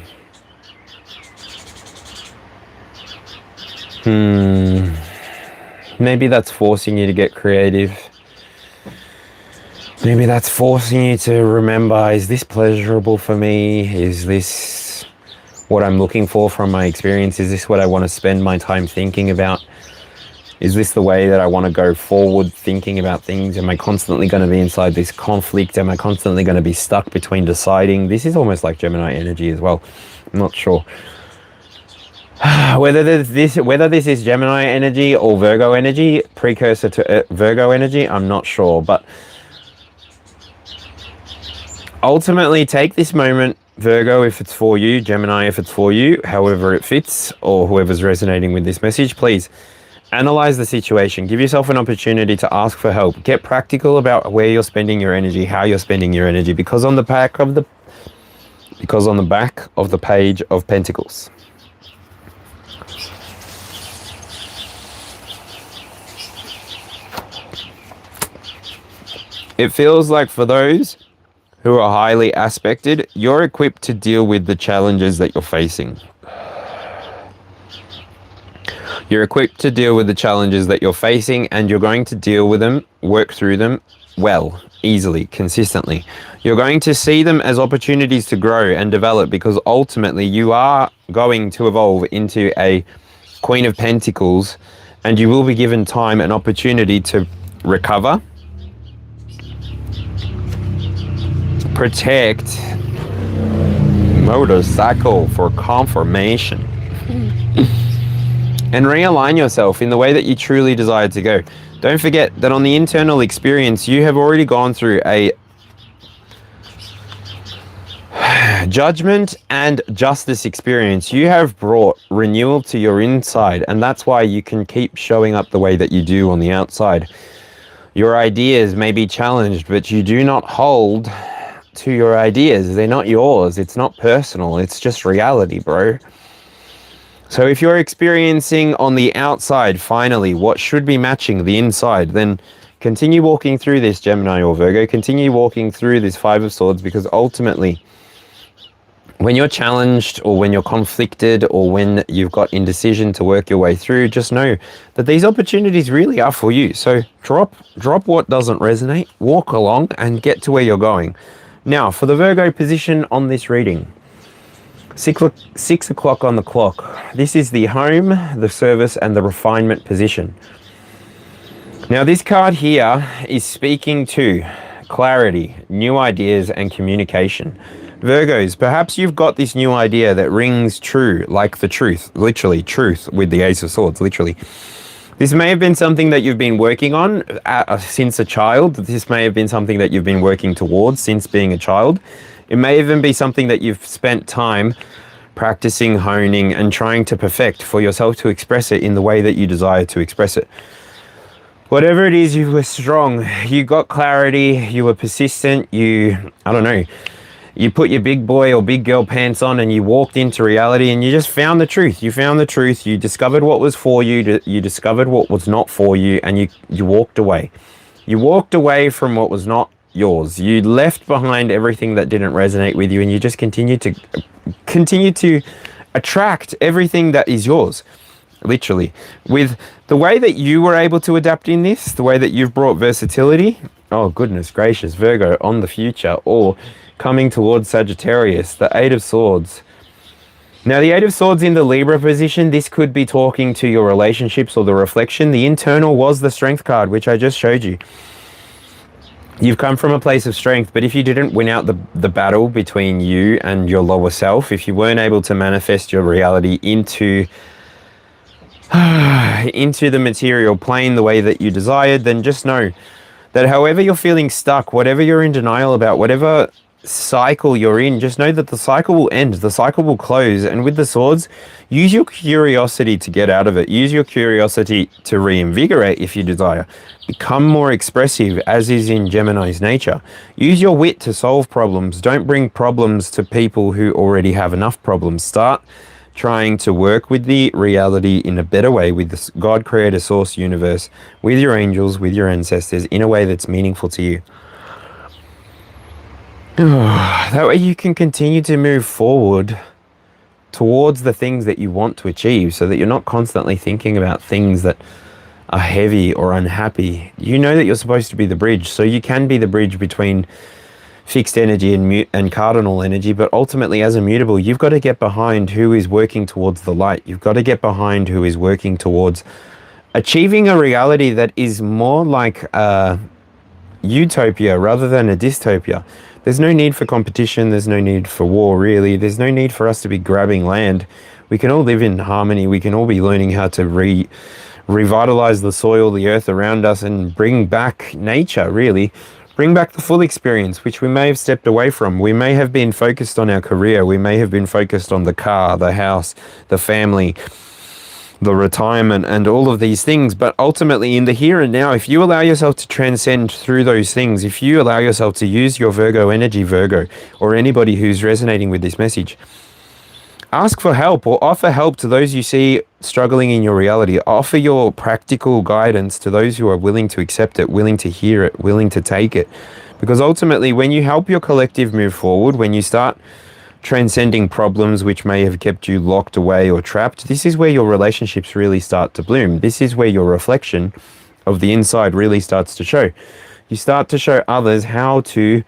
Maybe that's forcing you to get creative. Maybe that's forcing you to remember, is this pleasurable for me? Is this what I'm looking for from my experience? Is this what I want to spend my time thinking about? Is this the way that I want to go forward thinking about things? Am I constantly going to be inside this conflict? Am I constantly going to be stuck between deciding? This is almost like Gemini energy as well. I'm not sure. Whether this is Gemini energy or Virgo energy, precursor to Virgo energy, I'm not sure. But ultimately, take this moment, Virgo, if it's for you, Gemini, if it's for you, however it fits, or whoever's resonating with this message, please analyze the situation. Give yourself an opportunity to ask for help. Get practical about where you're spending your energy, how you're spending your energy, because on the back of the page of Pentacles, it feels like for those who are highly aspected, you're equipped to deal with the challenges that you're facing. You're equipped to deal with the challenges that you're facing, and you're going to deal with them, work through them well, easily, consistently. You're going to see them as opportunities to grow and develop, because ultimately you are going to evolve into a Queen of Pentacles, and you will be given time and opportunity to recover, protect, motorcycle for confirmation, and realign yourself in the way that you truly desire to go. Don't forget that on the internal experience, you have already gone through a judgment and justice experience. You have brought renewal to your inside, and that's why you can keep showing up the way that you do on the outside. Your ideas may be challenged, but you do not hold to your ideas. They're not yours. It's not personal. It's just reality, bro. So if you're experiencing on the outside, finally, what should be matching the inside, then Continue walking through this, Gemini or Virgo. Continue walking through this Five of Swords, because ultimately, when you're challenged or when you're conflicted or when you've got indecision to work your way through, just know that these opportunities really are for you. So drop what doesn't resonate, walk along and get to where you're going. Now, for the Virgo position on this reading, 6 o'clock on the clock. This is the home, the service and the refinement position. Now, this card here is speaking to clarity, new ideas and communication. Virgos, perhaps you've got this new idea that rings true, like the truth, literally truth with the Ace of Swords, literally. This may have been something that you've been working on since a child. This may have been something that you've been working towards since being a child. It may even be something that you've spent time practicing, honing, and trying to perfect for yourself to express it in the way that you desire to express it. Whatever it is, you were strong. You got clarity. You were persistent. You put your big boy or big girl pants on and you walked into reality and you just found the truth. You found the truth. You discovered what was for you. You discovered what was not for you, and you walked away. You walked away from what was not yours. You left behind everything that didn't resonate with you, and you just continue to attract everything that is yours. Literally. With the way that you were able to adapt in this, the way that you've brought versatility, oh goodness gracious, Virgo, on the future, or coming towards Sagittarius, the Eight of Swords. Now, the Eight of Swords in the Libra position, this could be talking to your relationships or the reflection. The internal was the Strength card, which I just showed you. You've come from a place of strength, but if you didn't win out the battle between you and your lower self, if you weren't able to manifest your reality into the material plane the way that you desired, then just know that however you're feeling stuck, whatever you're in denial about, whatever cycle you're in, just know that the cycle will end, the cycle will close. And with the swords, use your curiosity to get out of it. Use your curiosity to reinvigorate if you desire. Become more expressive, as is in Gemini's nature. Use your wit to solve problems. Don't bring problems to people who already have enough problems. Start trying to work with the reality in a better way, with the God, Creator, Source, Universe, with your angels, with your ancestors, in a way that's meaningful to you. That way you can continue to move forward towards the things that you want to achieve, so that you're not constantly thinking about things that are heavy or unhappy. You know that you're supposed to be the bridge, so you can be the bridge between fixed energy and cardinal energy, but ultimately as a mutable, you've got to get behind who is working towards the light. You've got to get behind who is working towards achieving a reality that is more like a utopia rather than a dystopia. There's no need for competition. There's no need for war, really. There's no need for us to be grabbing land. We can all live in harmony. We can all be learning how to revitalize the soil, the earth around us, and bring back nature, really. Bring back the full experience, which we may have stepped away from. We may have been focused on our career. We may have been focused on the car, the house, the family, the retirement, and all of these things. But ultimately, in the here and now, if you allow yourself to transcend through those things, if you allow yourself to use your Virgo energy, Virgo, or anybody who's resonating with this message, ask for help or offer help to those you see struggling in your reality. Offer your practical guidance to those who are willing to accept it, willing to hear it, willing to take it. Because ultimately, when you help your collective move forward, when you start transcending problems which may have kept you locked away or trapped, this is where your relationships really start to bloom. This is where your reflection of the inside really starts to show. You start to show others how to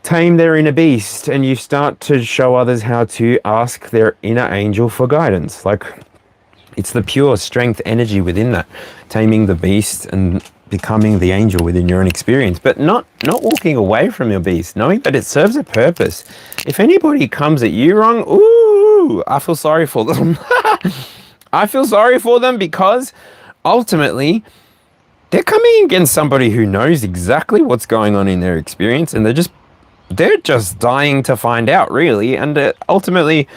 tame their inner beast, and you start to show others how to ask their inner angel for guidance. Like, it's the pure strength energy within that, taming the beast and becoming the angel within your own experience, but not walking away from your beast, knowing that it serves a purpose. If anybody comes at you wrong, ooh, I feel sorry for them. I feel sorry for them, because ultimately they're coming against somebody who knows exactly what's going on in their experience, and they're just dying to find out, really. And ultimately,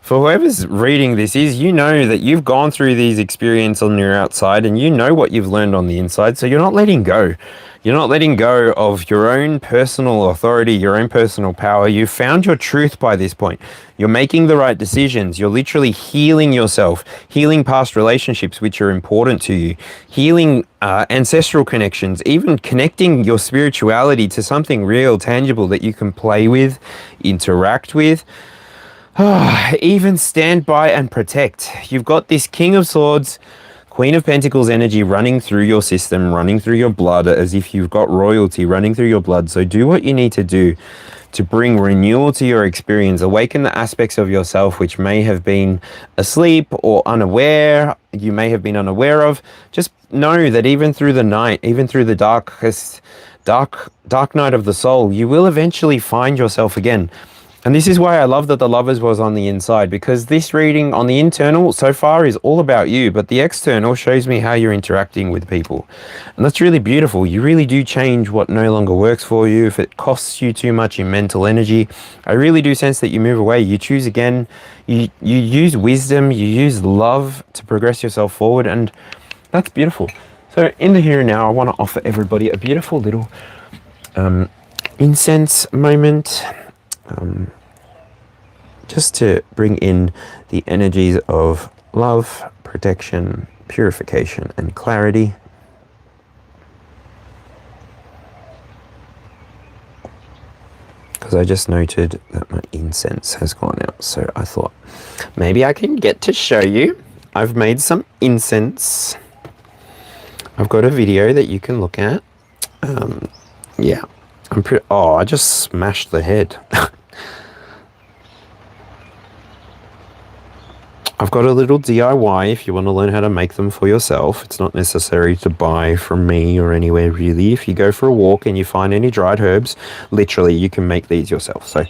for whoever's reading this you know that you've gone through these experiences on your outside, and you know what you've learned on the inside, so you're not letting go. You're not letting go of your own personal authority, your own personal power. You've found your truth by this point. You're making the right decisions. You're literally healing yourself, healing past relationships which are important to you, healing ancestral connections, even connecting your spirituality to something real, tangible that you can play with, interact with, even stand by and protect. You've got this King of Swords, Queen of Pentacles energy running through your system, running through your blood, as if you've got royalty running through your blood. So do what you need to do to bring renewal to your experience. Awaken the aspects of yourself which may have been asleep or unaware, you may have been unaware of. Just know that even through the night, even through the dark night of the soul, you will eventually find yourself again. And this is why I love that the Lovers was on the inside, because this reading on the internal so far is all about you, but the external shows me how you're interacting with people. And that's really beautiful. You really do change what no longer works for you. If it costs you too much in mental energy, I really do sense that you move away. You choose again. You use wisdom. You use love to progress yourself forward. And that's beautiful. So in the here and now, I want to offer everybody a beautiful little incense moment. Just to bring in the energies of love, protection, purification, and clarity. Because I just noted that my incense has gone out, so I thought maybe I can get to show you. I've made some incense. I've got a video that you can look at. Yeah. Oh, I just smashed the head. I've got a little DIY if you want to learn how to make them for yourself. It's not necessary to buy from me or anywhere really. If you go for a walk and you find any dried herbs, literally you can make these yourself. So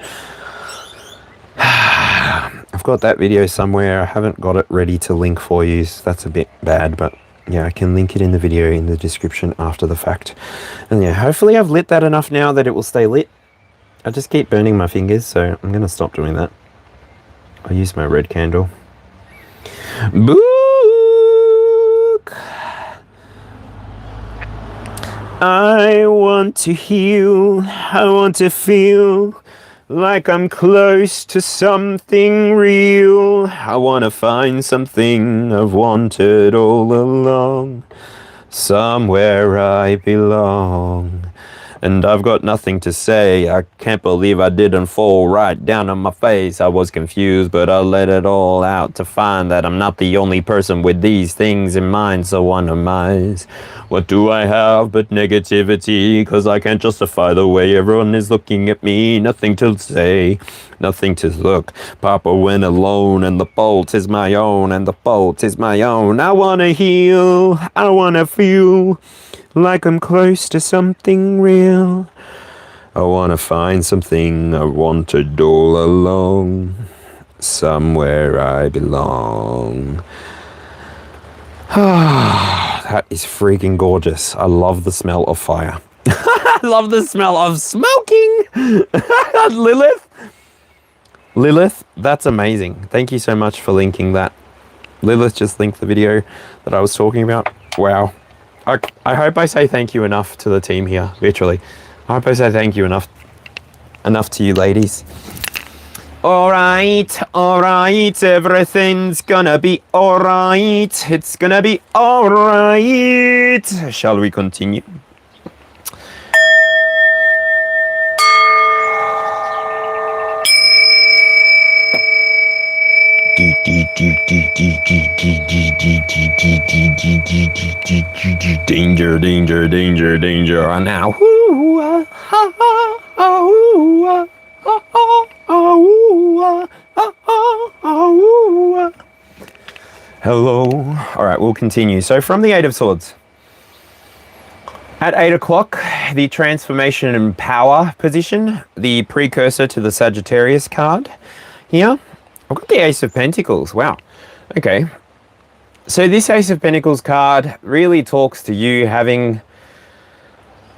I've got that video somewhere. I haven't got it ready to link for you. So that's a bit bad, but yeah, I can link it in the video in the description after the fact. And yeah, hopefully I've lit that enough now that it will stay lit. I just keep burning my fingers, so I'm going to stop doing that. I'll use my red candle. Book. I want to heal. I want to feel like I'm close to something real. I want to find something I've wanted all along. Somewhere I belong. And I've got nothing to say. I can't believe I didn't fall right down on my face. I was confused, but I let it all out to find that I'm not the only person with these things in mind. So one of mine. What do I have but negativity? Cause I can't justify the way everyone is looking at me. Nothing to say, nothing to look. Papa went alone and the fault is my own, and the fault is my own. I wanna heal, I wanna feel like I'm close to something real. I wanna find something I wanted all along. Somewhere I belong. That is freaking gorgeous. I love the smell of fire. I love the smell of smoking. Lilith, that's amazing. Thank you so much for linking that. Lilith just linked the video that I was talking about. Wow. I hope I say thank you enough to the team here, literally. I hope I say thank you enough to you ladies. Alright, everything's gonna be alright. It's gonna be alright. Shall we continue? Danger, danger, danger, danger. And now. Hello. All right, we'll continue. So from the Eight of Swords. At 8 o'clock, the transformation and power position, the precursor to the Sagittarius card here. I've got the Ace of Pentacles. Wow. Okay. So this Ace of Pentacles card really talks to you having,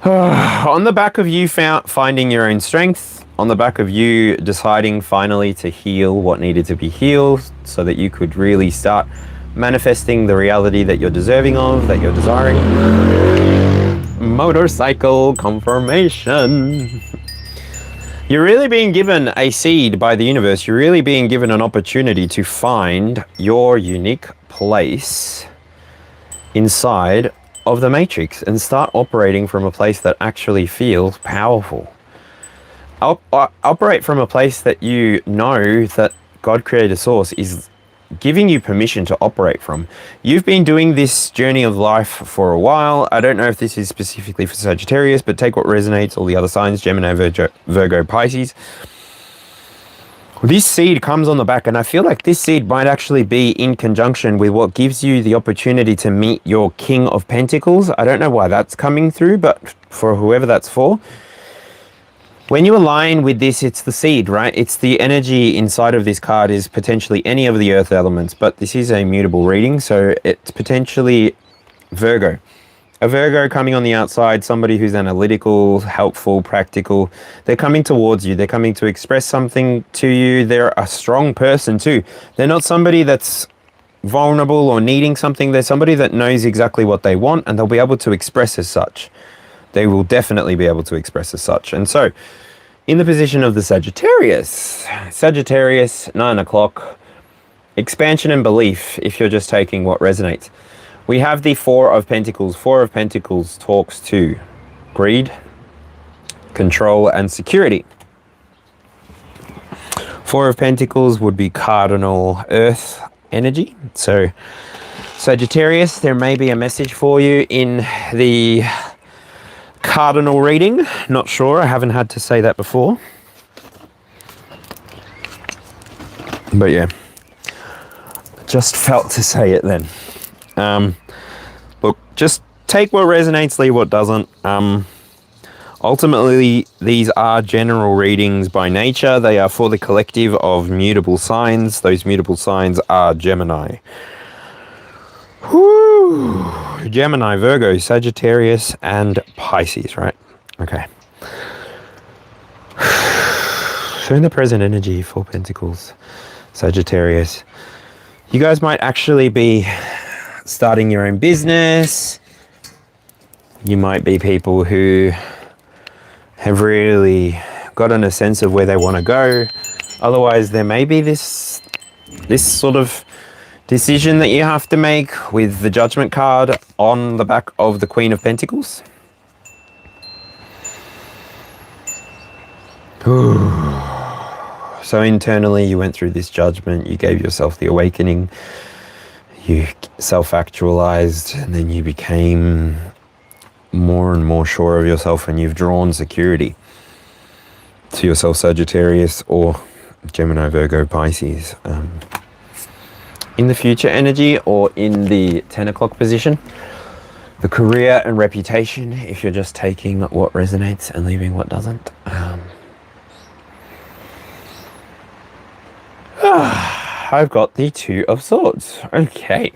on the back of you finding your own strength, on the back of you deciding finally to heal what needed to be healed so that you could really start manifesting the reality that you're deserving of, that you're desiring. Motorcycle confirmation. You're really being given a seed by the universe. You're really being given an opportunity to find your unique place inside of the matrix and start operating from a place that actually feels powerful. Operate from a place that you know that God Creator Source is giving you permission to operate from. You've been doing this journey of life for a while. I don't know if this is specifically for Sagittarius, but take what resonates. All the other signs, Gemini, Virgo, Pisces. This seed comes on the back, and I feel like this seed might actually be in conjunction with what gives you the opportunity to meet your King of Pentacles. I don't know why that's coming through, but for whoever that's for. When you align with this, it's the seed, right? It's the energy inside of this card is potentially any of the earth elements, but this is a mutable reading, so it's potentially Virgo. A Virgo coming on the outside, somebody who's analytical, helpful, practical. They're coming towards you. They're coming to express something to you. They're a strong person too. They're not somebody that's vulnerable or needing something. They're somebody that knows exactly what they want, and they'll be able to express as such. They will definitely be able to express as such. And so, in the position of the Sagittarius, 9 o'clock, expansion and belief, if you're just taking what resonates. We have the Four of Pentacles. Four of Pentacles talks to greed, control, and security. Four of Pentacles would be cardinal earth energy. So, Sagittarius, there may be a message for you in the cardinal reading. Not sure, I haven't had to say that before. But yeah, just felt to say it then. Look, just take what resonates, leave what doesn't. Ultimately, these are general readings by nature. They are for the collective of mutable signs. Those mutable signs are Gemini. Whoo! Gemini, Virgo, Sagittarius, and Pisces, right? Okay. So in the present energy, 4 Pentacles, Sagittarius, you guys might actually be starting your own business. You might be people who have really gotten a sense of where they want to go. Otherwise, there may be this sort of decision that you have to make with the Judgment card on the back of the Queen of Pentacles. So internally you went through this judgment, you gave yourself the awakening, you self-actualized, and then you became more and more sure of yourself, and you've drawn security to yourself, Sagittarius or Gemini, Virgo, Pisces. In the future energy, or in the 10 o'clock position, the career and reputation, if you're just taking what resonates and leaving what doesn't. I've got the Two of Swords. Okay.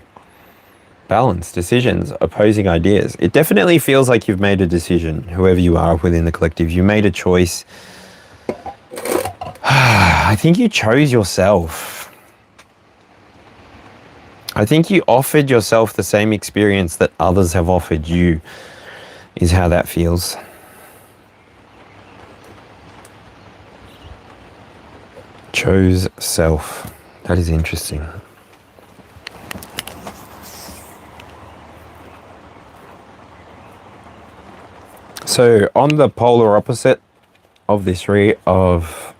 Balance, decisions, opposing ideas. It definitely feels like you've made a decision, whoever you are within the collective. You made a choice. I think you chose yourself. I think you offered yourself the same experience that others have offered you, is how that feels. Chose self. That is interesting. So on the polar opposite of this of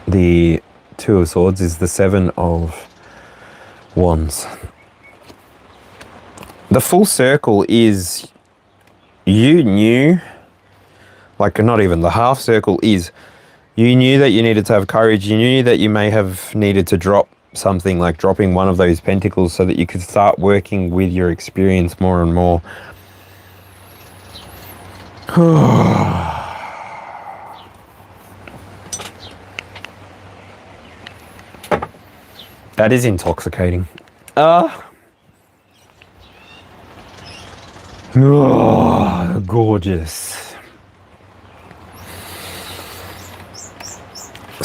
the Two of Swords is the Seven of Wands. The full circle is you knew, like not even the half circle is, you knew that you needed to have courage. You knew that you may have needed to drop something, like dropping one of those pentacles, so that you could start working with your experience more and more. That is intoxicating. Gorgeous.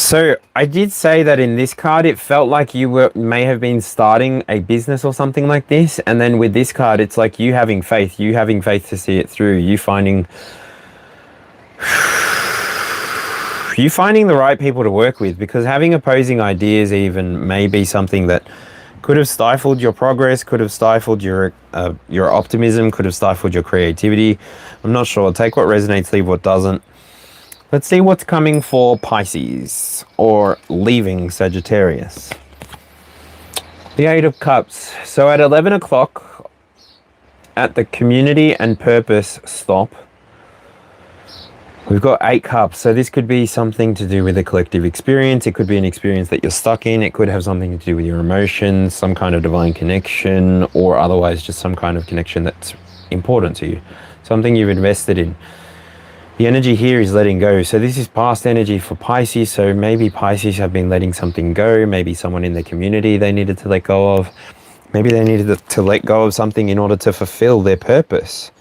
So I did say that in this card, it felt like you may have been starting a business or something like this. And then with this card, it's like you having faith to see it through, you finding the right people to work with, because having opposing ideas even may be something that could have stifled your progress, could have stifled your optimism, could have stifled your creativity. I'm not sure. Take what resonates, leave what doesn't. Let's see what's coming for Pisces, or leaving Sagittarius. The Eight of Cups. So at 11 o'clock, at the community and purpose stop, we've got 8 cups. So this could be something to do with a collective experience. It could be an experience that you're stuck in. It could have something to do with your emotions, some kind of divine connection, or otherwise just some kind of connection that's important to you, something you've invested in. The energy here is letting go. So this is past energy for Pisces. So maybe Pisces have been letting something go. Maybe someone in the community they needed to let go of. Maybe they needed to let go of something in order to fulfill their purpose.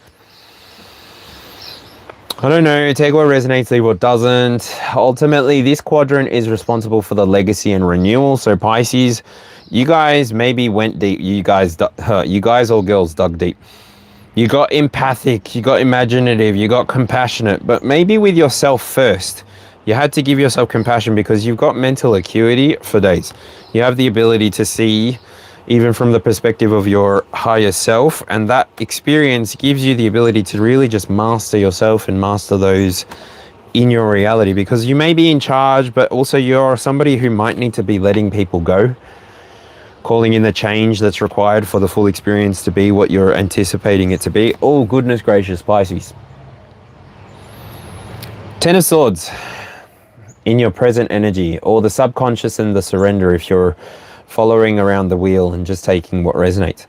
I don't know. Take what resonates, leave what doesn't. Ultimately, this quadrant is responsible for the legacy and renewal. So Pisces, you guys maybe went deep. You guys or girls dug deep. You got empathic, you got imaginative, you got compassionate, but maybe with yourself first. You had to give yourself compassion because you've got mental acuity for days. You have the ability to see even from the perspective of your higher self, and that experience gives you the ability to really just master yourself and master those in your reality, because you may be in charge, but also you're somebody who might need to be letting people go, calling in the change that's required for the full experience to be what you're anticipating it to be. Oh, goodness gracious, Pisces. Ten of Swords in your present energy, or the subconscious and the surrender if you're following around the wheel and just taking what resonates.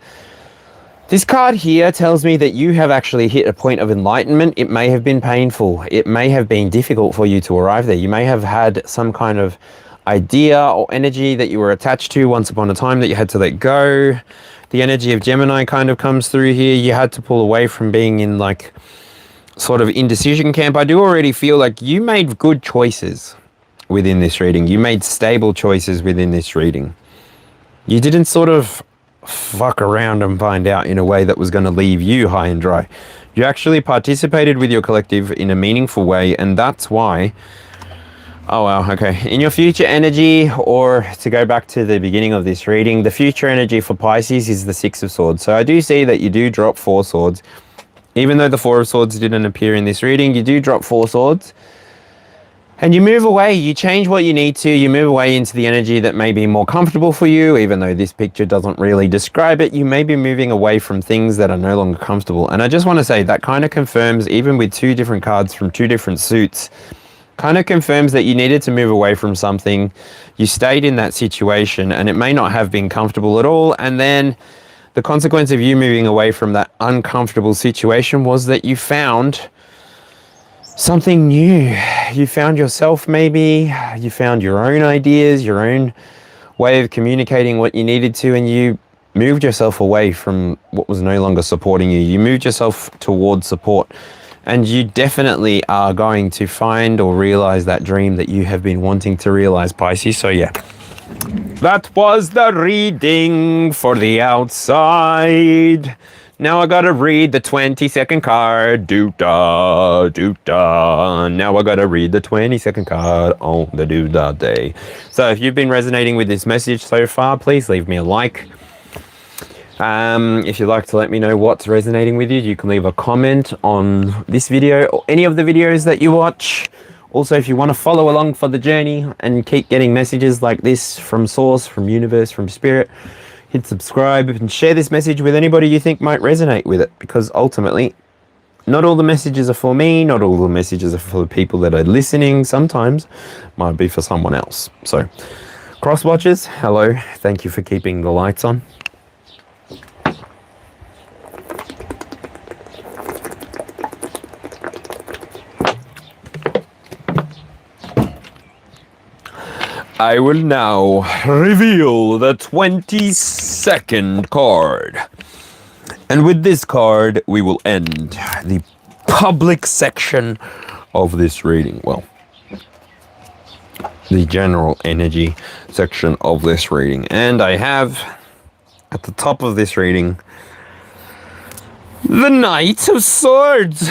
This card here tells me that you have actually hit a point of enlightenment. It may have been painful. It may have been difficult for you to arrive there. You may have had some kind of idea or energy that you were attached to once upon a time that you had to let go. The energy of Gemini kind of comes through here. You had to pull away from being in like sort of indecision camp. I do already feel like you made good choices within this reading. You made stable choices within this reading. You didn't sort of fuck around and find out in a way that was going to leave you high and dry. You actually participated with your collective in a meaningful way, and that's why. Oh wow, okay. In your future energy, or to go back to the beginning of this reading, the future energy for Pisces is the Six of Swords. So I do see that you do drop 4 swords. Even though the 4 of Swords didn't appear in this reading, you do drop 4 swords. And you move away, you change what you need to, you move away into the energy that may be more comfortable for you, even though this picture doesn't really describe it. You may be moving away from things that are no longer comfortable. And I just want to say that kind of confirms, even with 2 different cards from 2 different suits, kind of confirms that you needed to move away from something. You stayed in that situation and it may not have been comfortable at all. And then the consequence of you moving away from that uncomfortable situation was that you found something new. You found yourself, maybe. You found your own ideas, your own way of communicating what you needed to, and you moved yourself away from what was no longer supporting you. You moved yourself towards support. And you definitely are going to find or realize that dream that you have been wanting to realize, Pisces. So yeah, that was the reading for the outside. Now I gotta read the 22nd card. Doo-da, doo-da. Now I gotta read the 22nd card on the doo-da day. So if you've been resonating with this message so far, please leave me a like. If you'd like to let me know what's resonating with you, you can leave a comment on this video or any of the videos that you watch. Also, if you want to follow along for the journey and keep getting messages like this from Source, from Universe, from Spirit, hit subscribe and share this message with anybody you think might resonate with it, because ultimately, not all the messages are for me, not all the messages are for the people that are listening. Sometimes might be for someone else. So, cross watchers, hello. Thank you for keeping the lights on. I will now reveal the 22nd card. And with this card, we will end the public section of this reading. Well, the general energy section of this reading. And I have at the top of this reading the Knight of Swords.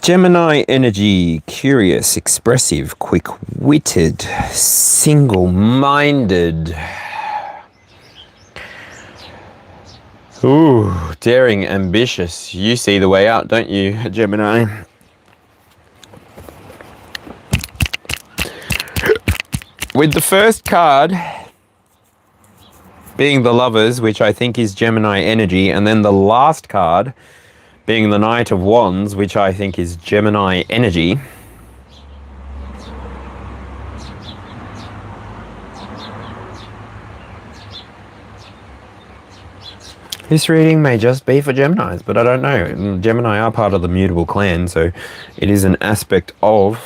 Gemini energy, curious, expressive, quick-witted, single-minded. Ooh, daring, ambitious. You see the way out, don't you, Gemini? With the first card being the Lovers, which I think is Gemini energy, and then the last card being the Knight of Wands, which I think is Gemini energy. This reading may just be for Geminis, but I don't know. Gemini are part of the Mutable clan, so it is an aspect of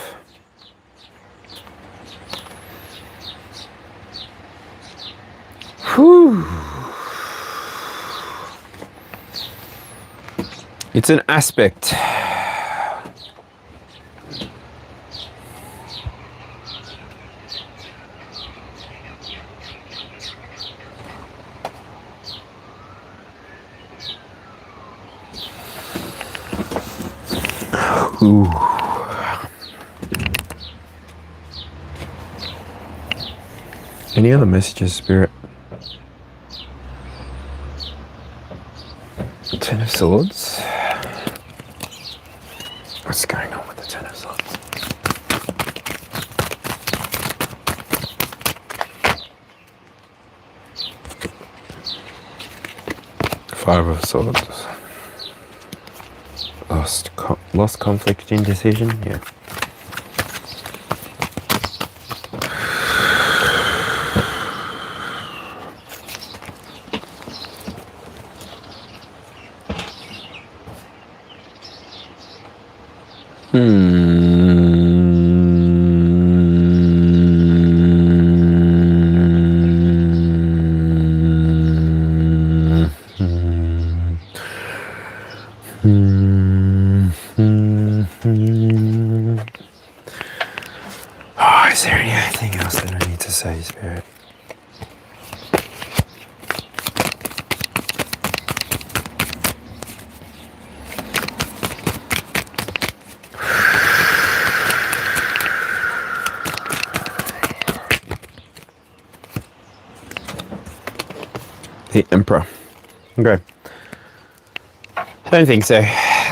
it's an aspect. Ooh. Any other messages, Spirit? Ten of Swords. What's going on with the Ten of Swords? Five of Swords. Lost conflict, indecision. Yeah. Oh, is there anything else that I need to say, Spirit? The Emperor. Okay. I don't think so.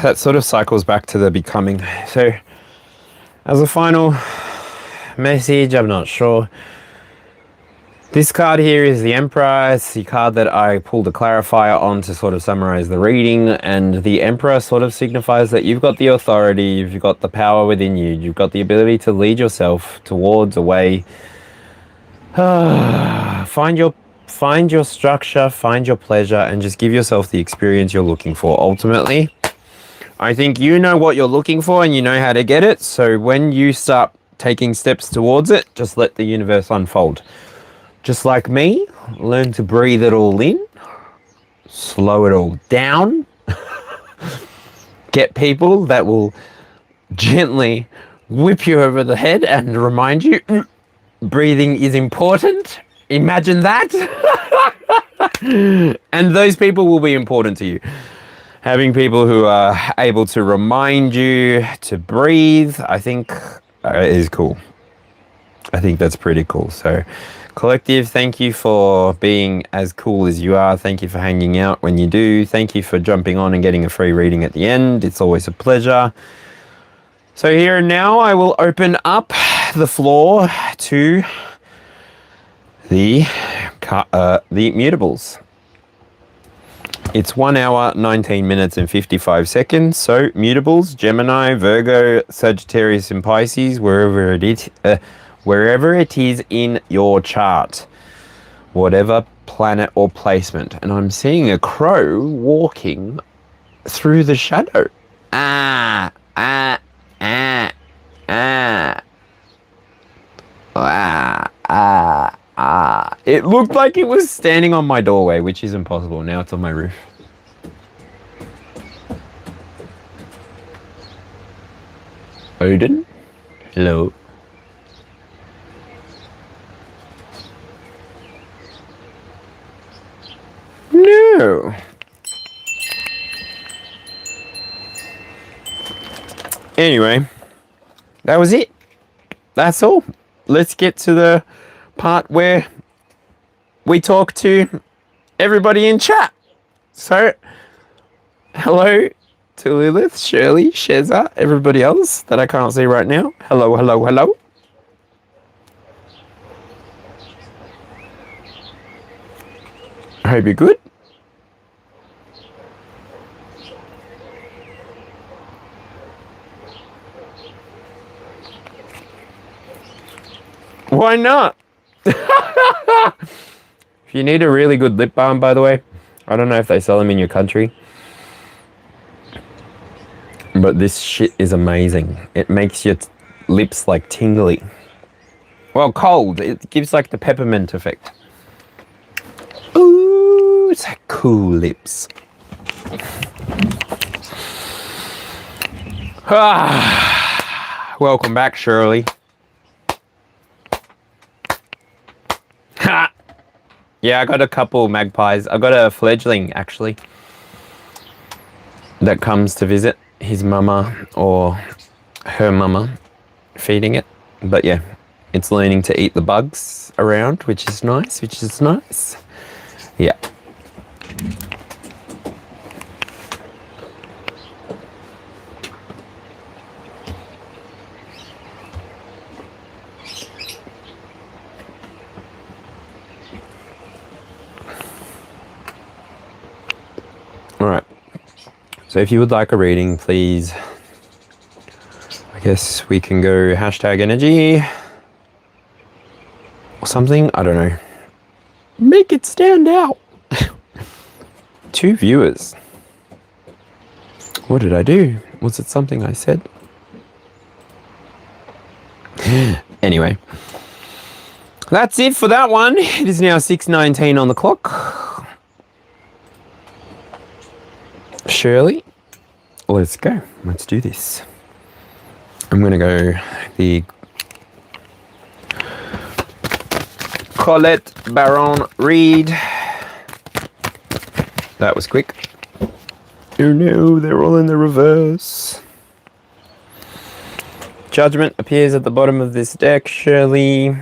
That sort of cycles back to the becoming. So, as a final message, I'm not sure. This card here is the Emperor. It's the card that I pulled a clarifier on to sort of summarize the reading. And the Emperor sort of signifies that you've got the authority, you've got the power within you, you've got the ability to lead yourself towards a way. Find your structure, find your pleasure, and just give yourself the experience you're looking for. Ultimately, I think you know what you're looking for and you know how to get it. So when you start taking steps towards it, just let the universe unfold. Just like me, learn to breathe it all in, slow it all down, get people that will gently whip you over the head and remind you breathing is important. Imagine that. And those people will be important to you. Having people who are able to remind you to breathe, I think is cool. I think that's pretty cool. So, collective, thank you for being as cool as you are. Thank you for hanging out when you do. Thank you for jumping on and getting a free reading at the end. It's always a pleasure. So here and now, I will open up the floor to the mutables. It's 1 hour, 19 minutes and 55 seconds. So mutables, Gemini, Virgo, Sagittarius and Pisces, wherever it is in your chart, whatever planet or placement. And I'm seeing a crow walking through the shadow. It looked like it was standing on my doorway, which is impossible. Now it's on my roof. Odin? Hello. No. Anyway, that was it. That's all. Let's get to the part where we talk to everybody in chat. So, hello to Lilith, Shirley, Sheza, everybody else that I can't see right now. Hello, hello, hello. I hope you're good. Why not? If you need a really good lip balm, by the way, I don't know if they sell them in your country, but this shit is amazing. It makes your lips like tingly. Well, cold. It gives like the peppermint effect. Ooh, it's like cool lips. Welcome back, Shirley. Ha! Yeah, I got a couple magpies. I got a fledgling, actually, that comes to visit his mama or her mama, feeding it. But yeah, it's learning to eat the bugs around, which is nice, Yeah. All right. So if you would like a reading, please, I guess we can go hashtag energy or something. I don't know. Make it stand out. 2 viewers. What did I do? Was it something I said? Anyway, that's it for that one. It is now 6:19 on the clock. Shirley, let's go. Let's do this. I'm going to go the Colette Baron read. That was quick. Oh no, they're all in the reverse. Judgment appears at the bottom of this deck, Shirley.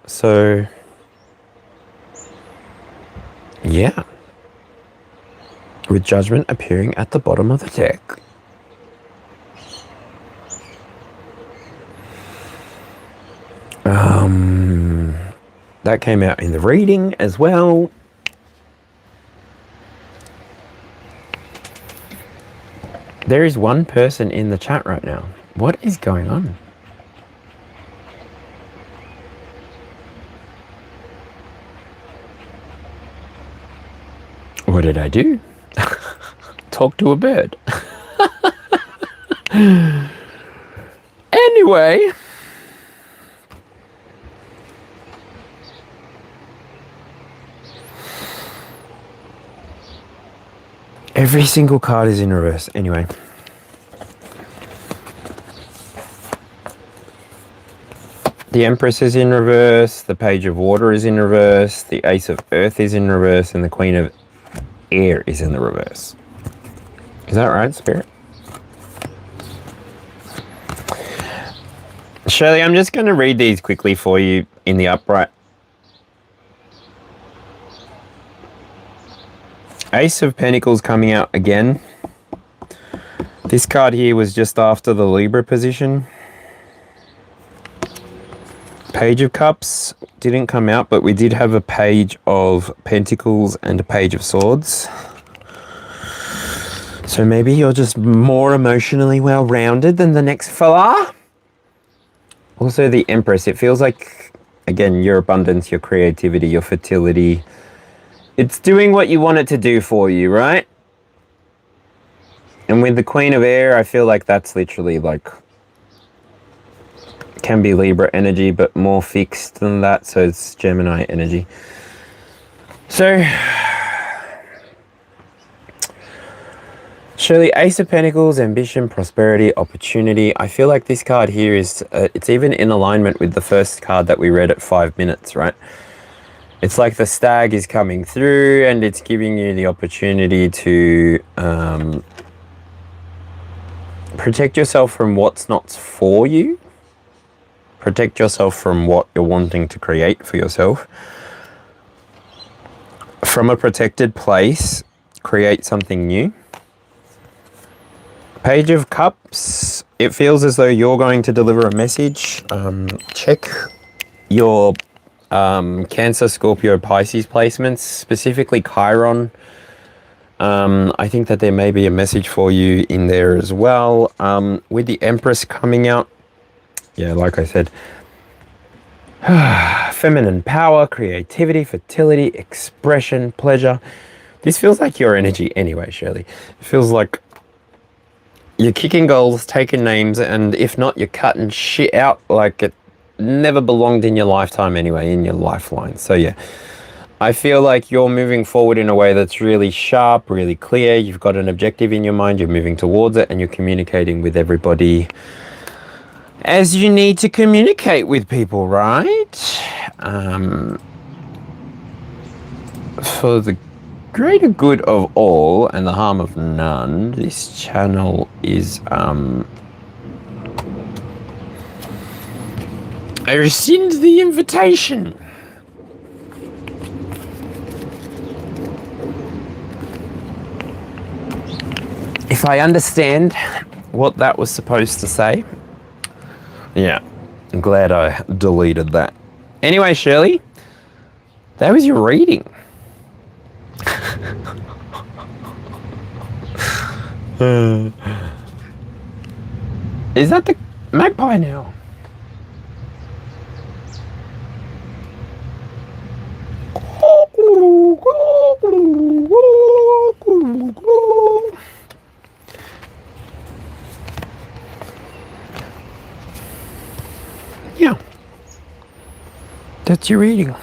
So, yeah. With Judgment appearing at the bottom of the deck. That came out in the reading as well. There is one person in the chat right now. What is going on? What did I do? Talk to a bird. Anyway. Every single card is in reverse. Anyway. The Empress is in reverse. The Page of Water is in reverse. The Ace of Earth is in reverse. And the Queen of Air is in the reverse. Is that right, Spirit? Shirley, I'm just going to read these quickly for you in the upright. Ace of Pentacles coming out again. This card here was just after the Libra position. Page of Cups didn't come out, but we did have a Page of Pentacles and a Page of Swords. So maybe you're just more emotionally well-rounded than the next fella. Also the Empress. It feels like, again, your abundance, your creativity, your fertility. It's doing what you want it to do for you, right? And with the Queen of Air, I feel like that's literally like, can be Libra energy, but more fixed than that. So it's Gemini energy. So Shirley, Ace of Pentacles, ambition, prosperity, opportunity. I feel like this card here is, it's even in alignment with the first card that we read at 5 minutes, right? It's like the stag is coming through and it's giving you the opportunity to protect yourself from what's not for you. Protect yourself from what you're wanting to create for yourself. From a protected place, create something new. Page of Cups. It feels as though you're going to deliver a message. Check your Cancer, Scorpio, Pisces placements, specifically Chiron. I think that there may be a message for you in there as well. With the Empress coming out, yeah, like I said, feminine power, creativity, fertility, expression, pleasure. This feels like your energy anyway, Shirley. It feels like you're kicking goals, taking names, and if not, you're cutting shit out like it never belonged in your lifetime anyway, in your lifeline. So yeah, I feel like you're moving forward in a way that's really sharp, really clear. You've got an objective in your mind, you're moving towards it, and you're communicating with everybody as you need to communicate with people, right? For the greater good of all and the harm of none, this channel is I rescind the invitation. If I understand what that was supposed to say, yeah, I'm glad I deleted that. Anyway, Shirley, that was your reading. Is that the magpie now? Yeah, that's your reading.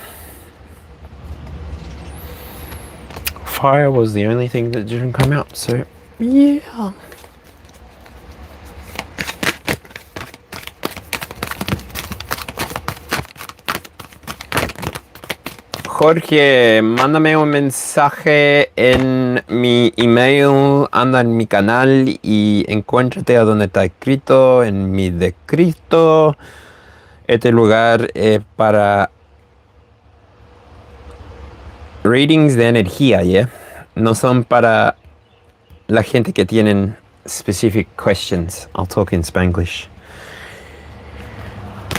Fire was the only thing that didn't come out, so yeah. Jorge, mándame un mensaje en mi email, anda en mi canal y encuéntrate a donde está escrito en mi descrito. Este lugar es para readings de energía, ¿yeah? No son para la gente que tienen specific questions. I'll talk in Spanglish.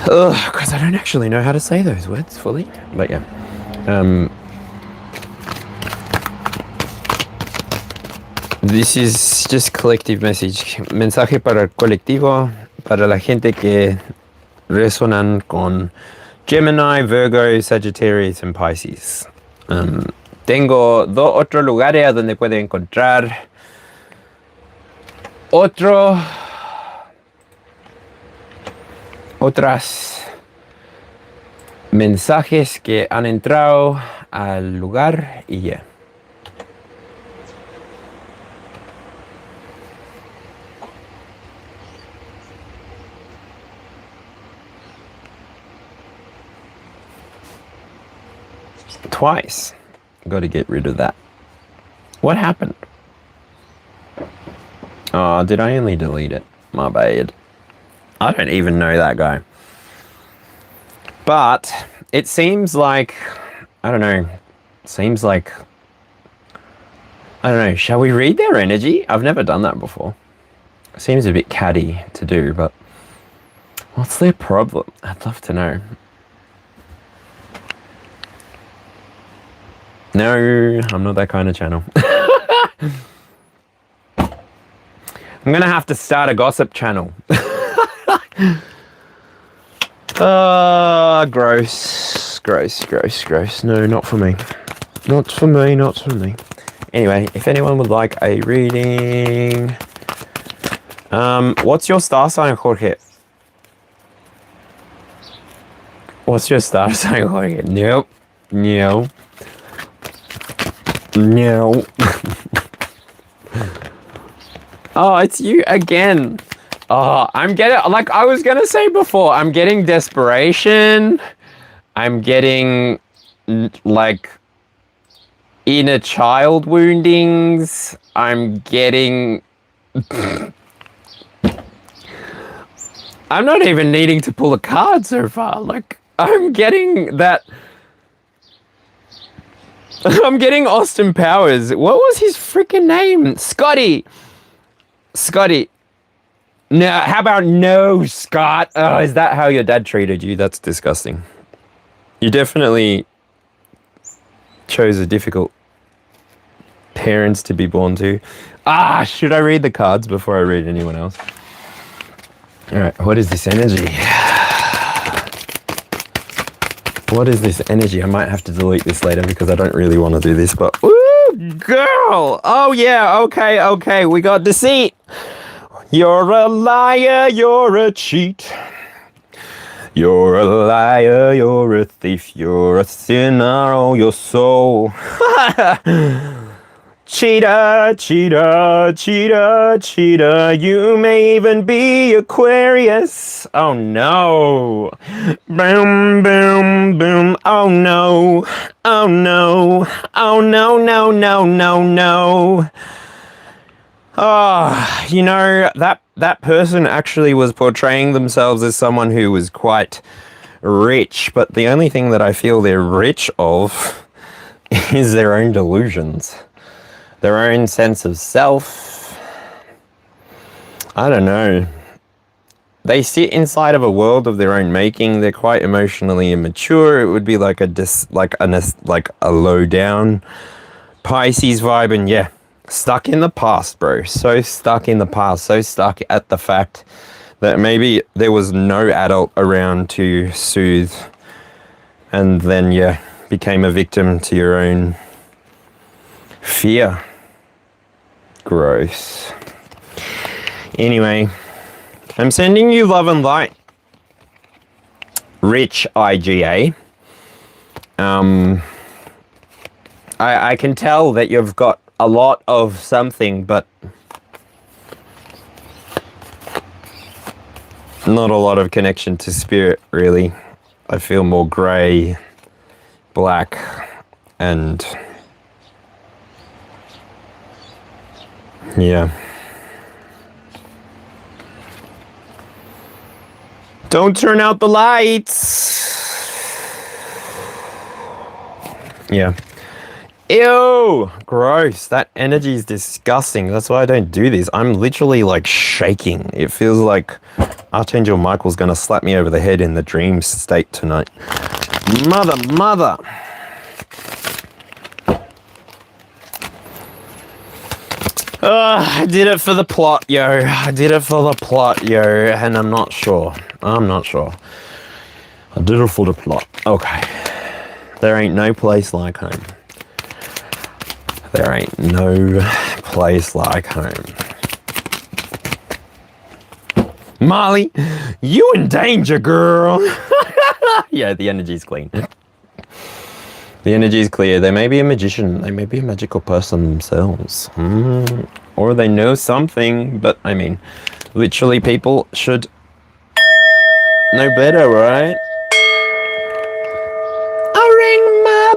Because I don't actually know how to say those words fully. But yeah. This is just collective message. Mensaje para el colectivo, para la gente que resonan con Gemini, Virgo, Sagittarius and Pisces. Tengo dos otros lugares a donde puede encontrar otras mensajes que han entrado al lugar y ya. Twice. Got to get rid of that. What happened? Oh, did I only delete it? My bad. I don't even know that guy. But it seems like, I don't know, shall we read their energy? I've never done that before. It seems a bit catty to do, but what's their problem? I'd love to know. No, I'm not that kind of channel. I'm gonna have to start a gossip channel. Gross. No, not for me. Not for me. Anyway, if anyone would like a reading, what's your star sign, Jorge? What's your star sign, Jorge? Nope. No. Oh, it's you again. Oh, I'm getting, like I was gonna say before, I'm getting desperation. I'm getting, like, inner child woundings. I'm getting... I'm not even needing to pull a card so far. Like, I'm getting that... I'm getting Austin Powers. What was his freaking name? Scotty. Scotty. No, how about no, Scott? Oh, is that how your dad treated you? That's disgusting. You definitely chose a difficult parents to be born to. Ah, should I read the cards before I read anyone else? All right, what is this energy? What is this energy? I might have to delete this later because I don't really want to do this, but... Ooh, girl! Oh, yeah, okay. We got deceit. You're a liar, you're a cheat. You're a liar, you're a thief, you're a sinner, oh, your soul. Cheater, cheater, cheater, cheater, you may even be Aquarius. Oh no. Boom, boom, boom. Oh no. Oh no. Oh no, no, no, no, no. Oh, you know, that person actually was portraying themselves as someone who was quite rich, but the only thing that I feel they're rich of is their own delusions. Their own sense of self. I don't know. They sit inside of a world of their own making. They're quite emotionally immature. It would be like a low down Pisces vibe, and yeah, stuck in the past, bro. So stuck in the past. So stuck at the fact that maybe there was no adult around to soothe, and then yeah, became a victim to your own fear. Gross. Anyway, I'm sending you love and light. Rich IGA. I can tell that you've got a lot of something, but not a lot of connection to spirit, really. I feel more grey, black, and yeah. Don't turn out the lights. Yeah. Ew! Gross. That energy is disgusting. That's why I don't do this. I'm literally like shaking. It feels like Archangel Michael's gonna slap me over the head in the dream state tonight. Mother. I did it for the plot, yo. I did it for the plot, yo. And I'm not sure. I did it for the plot. Okay. There ain't no place like home. There ain't no place like home. Molly, you in danger, girl. Yeah, the energy's clean. The energy is clear. They may be a magician. They may be a magical person themselves. Or they know something, but I mean, literally people should know better, right? Ring my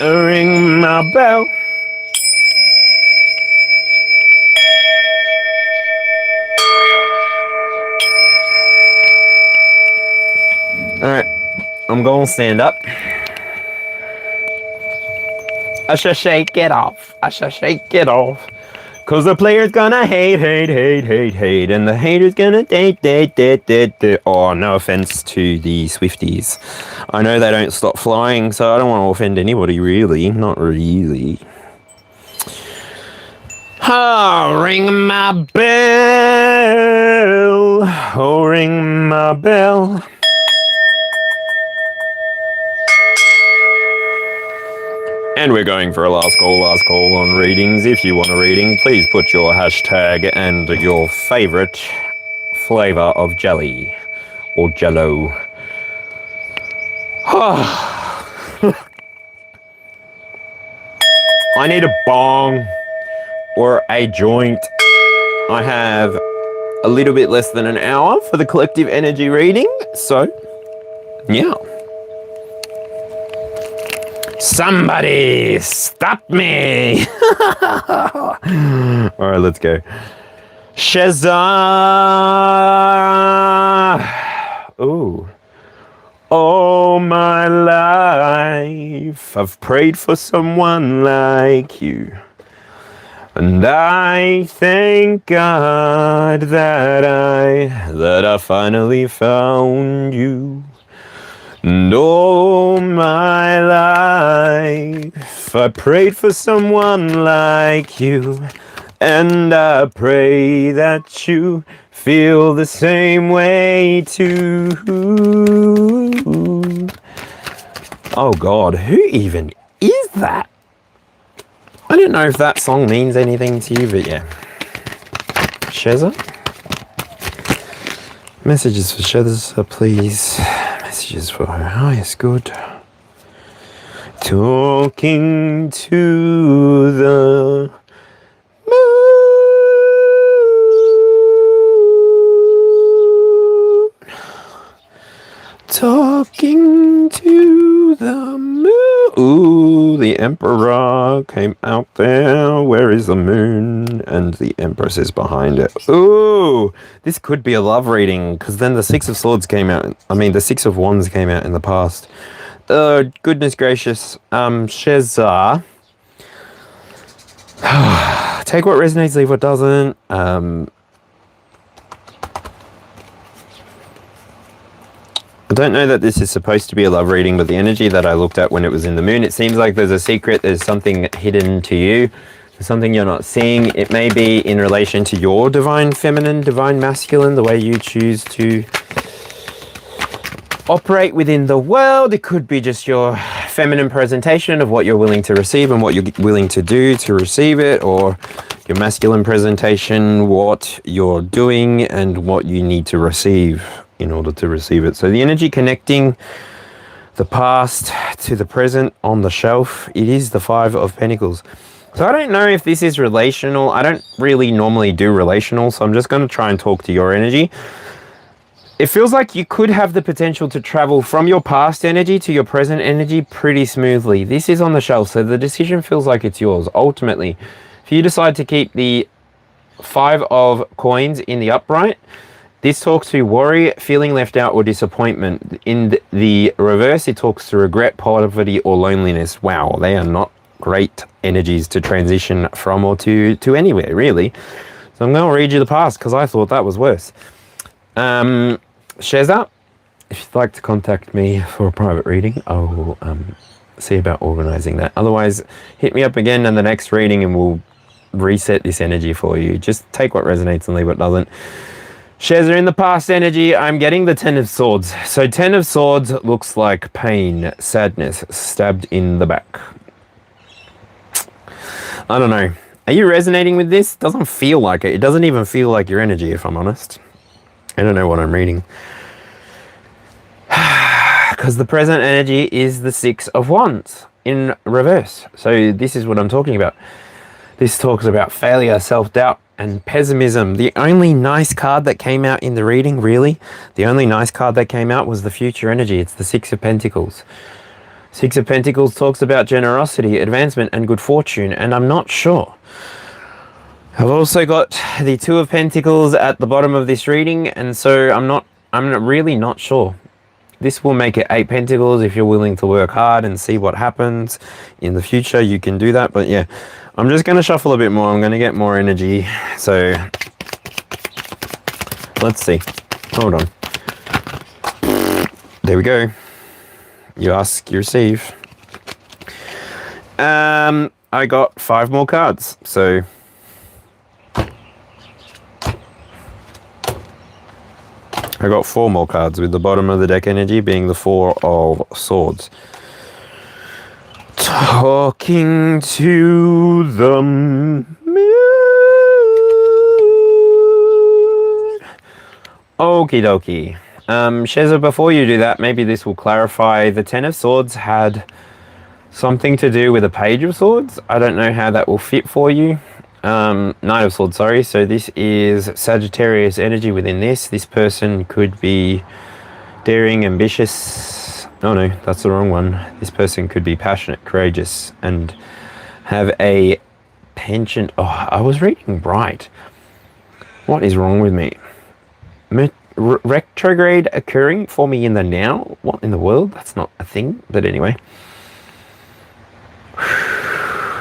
bell. Ring my bell. Alright, I'm gonna stand up. I shall shake it off. I shall shake it off. Cause the player's gonna hate. And the hater's gonna date. Oh, no offense to the Swifties. I know they don't stop flying, so I don't want to offend anybody, really. Not really. Oh, ring my bell. Oh, ring my bell. And we're going for a last call on readings. If you want a reading, please put your hashtag and your favorite flavor of jelly or jello. I need a bong. or a joint. I have a little bit less than an hour for the collective energy reading, so yeah. Somebody stop me! All right, let's go. Shazam! Ooh. All my life I've prayed for someone like you. And I thank God that I finally found you. And all my life I prayed for someone like you. And I pray that you feel the same way too. Oh God, who even is that? I don't know if that song means anything to you, but yeah. Sheza? Messages for Sheza, please. Messages for her highest good. Talking to the moon. Talking to the moon. Ooh, the Emperor came out there. Where is the moon? And the Empress is behind it. Ooh, this could be a love reading, because then the Six of Swords came out. I mean, the Six of Wands came out in the past. Goodness gracious. Sheza. Take what resonates, leave what doesn't. I don't know that this is supposed to be a love reading, but the energy that I looked at when it was in the moon, it seems like there's a secret, there's something hidden to you, there's something you're not seeing. It may be in relation to your divine feminine, divine masculine, the way you choose to operate within the world. It could be just your feminine presentation of what you're willing to receive and what you're willing to do to receive it, or your masculine presentation, what you're doing and what you need to receive in order to receive it. So the energy connecting the past to the present on the shelf, it is the Five of Pentacles. So I don't know if this is relational. I don't really normally do relational, so I'm just going to try and talk to your energy. It feels like you could have the potential to travel from your past energy to your present energy pretty smoothly. This is on the shelf, so the decision feels like it's yours. Ultimately, if you decide to keep the Five of Coins in the upright, this talks to worry, feeling left out, or disappointment. In the reverse, it talks to regret, poverty, or loneliness. Wow, they are not great energies to transition from or to anywhere, really. So I'm going to read you the past, because I thought that was worse. Sheza, if you'd like to contact me for a private reading, I will see about organizing that. Otherwise, hit me up again in the next reading and we'll reset this energy for you. Just take what resonates and leave what doesn't. Sheza, in the past energy, I'm getting the Ten of Swords. So Ten of Swords looks like pain, sadness, stabbed in the back. I don't know. Are you resonating with this? Doesn't feel like it. It doesn't even feel like your energy, if I'm honest. I don't know what I'm reading. Because the present energy is the Six of Wands in reverse. So this is what I'm talking about. This talks about failure, self-doubt, and pessimism. The only nice card that came out in the reading, really, the only nice card that came out was the future energy. It's the Six of Pentacles. Six of Pentacles talks about generosity, advancement, and good fortune, and I'm not sure. I've also got the Two of Pentacles at the bottom of this reading, and so I'm really not sure. This will make it 8 Pentacles. If you're willing to work hard and see what happens in the future, you can do that. But yeah, I'm just going to shuffle a bit more. I'm going to get more energy. So let's see. Hold on. There we go. You ask, you receive. I got 5 more cards. So I got 4 more cards, with the bottom of the deck energy being the Four of Swords. Talking to the moon. Okie dokie. Sheza, before you do that, maybe this will clarify. The Ten of Swords had something to do with a Page of Swords. I don't know how that will fit for you. Knight of Swords, sorry. So this is Sagittarius energy within this. This person could be daring, ambitious. Oh no, that's the wrong one. This person could be passionate, courageous, and have a penchant. Oh, I was reading right. What is wrong with me? Retrograde occurring for me in the now? What in the world? That's not a thing. But anyway.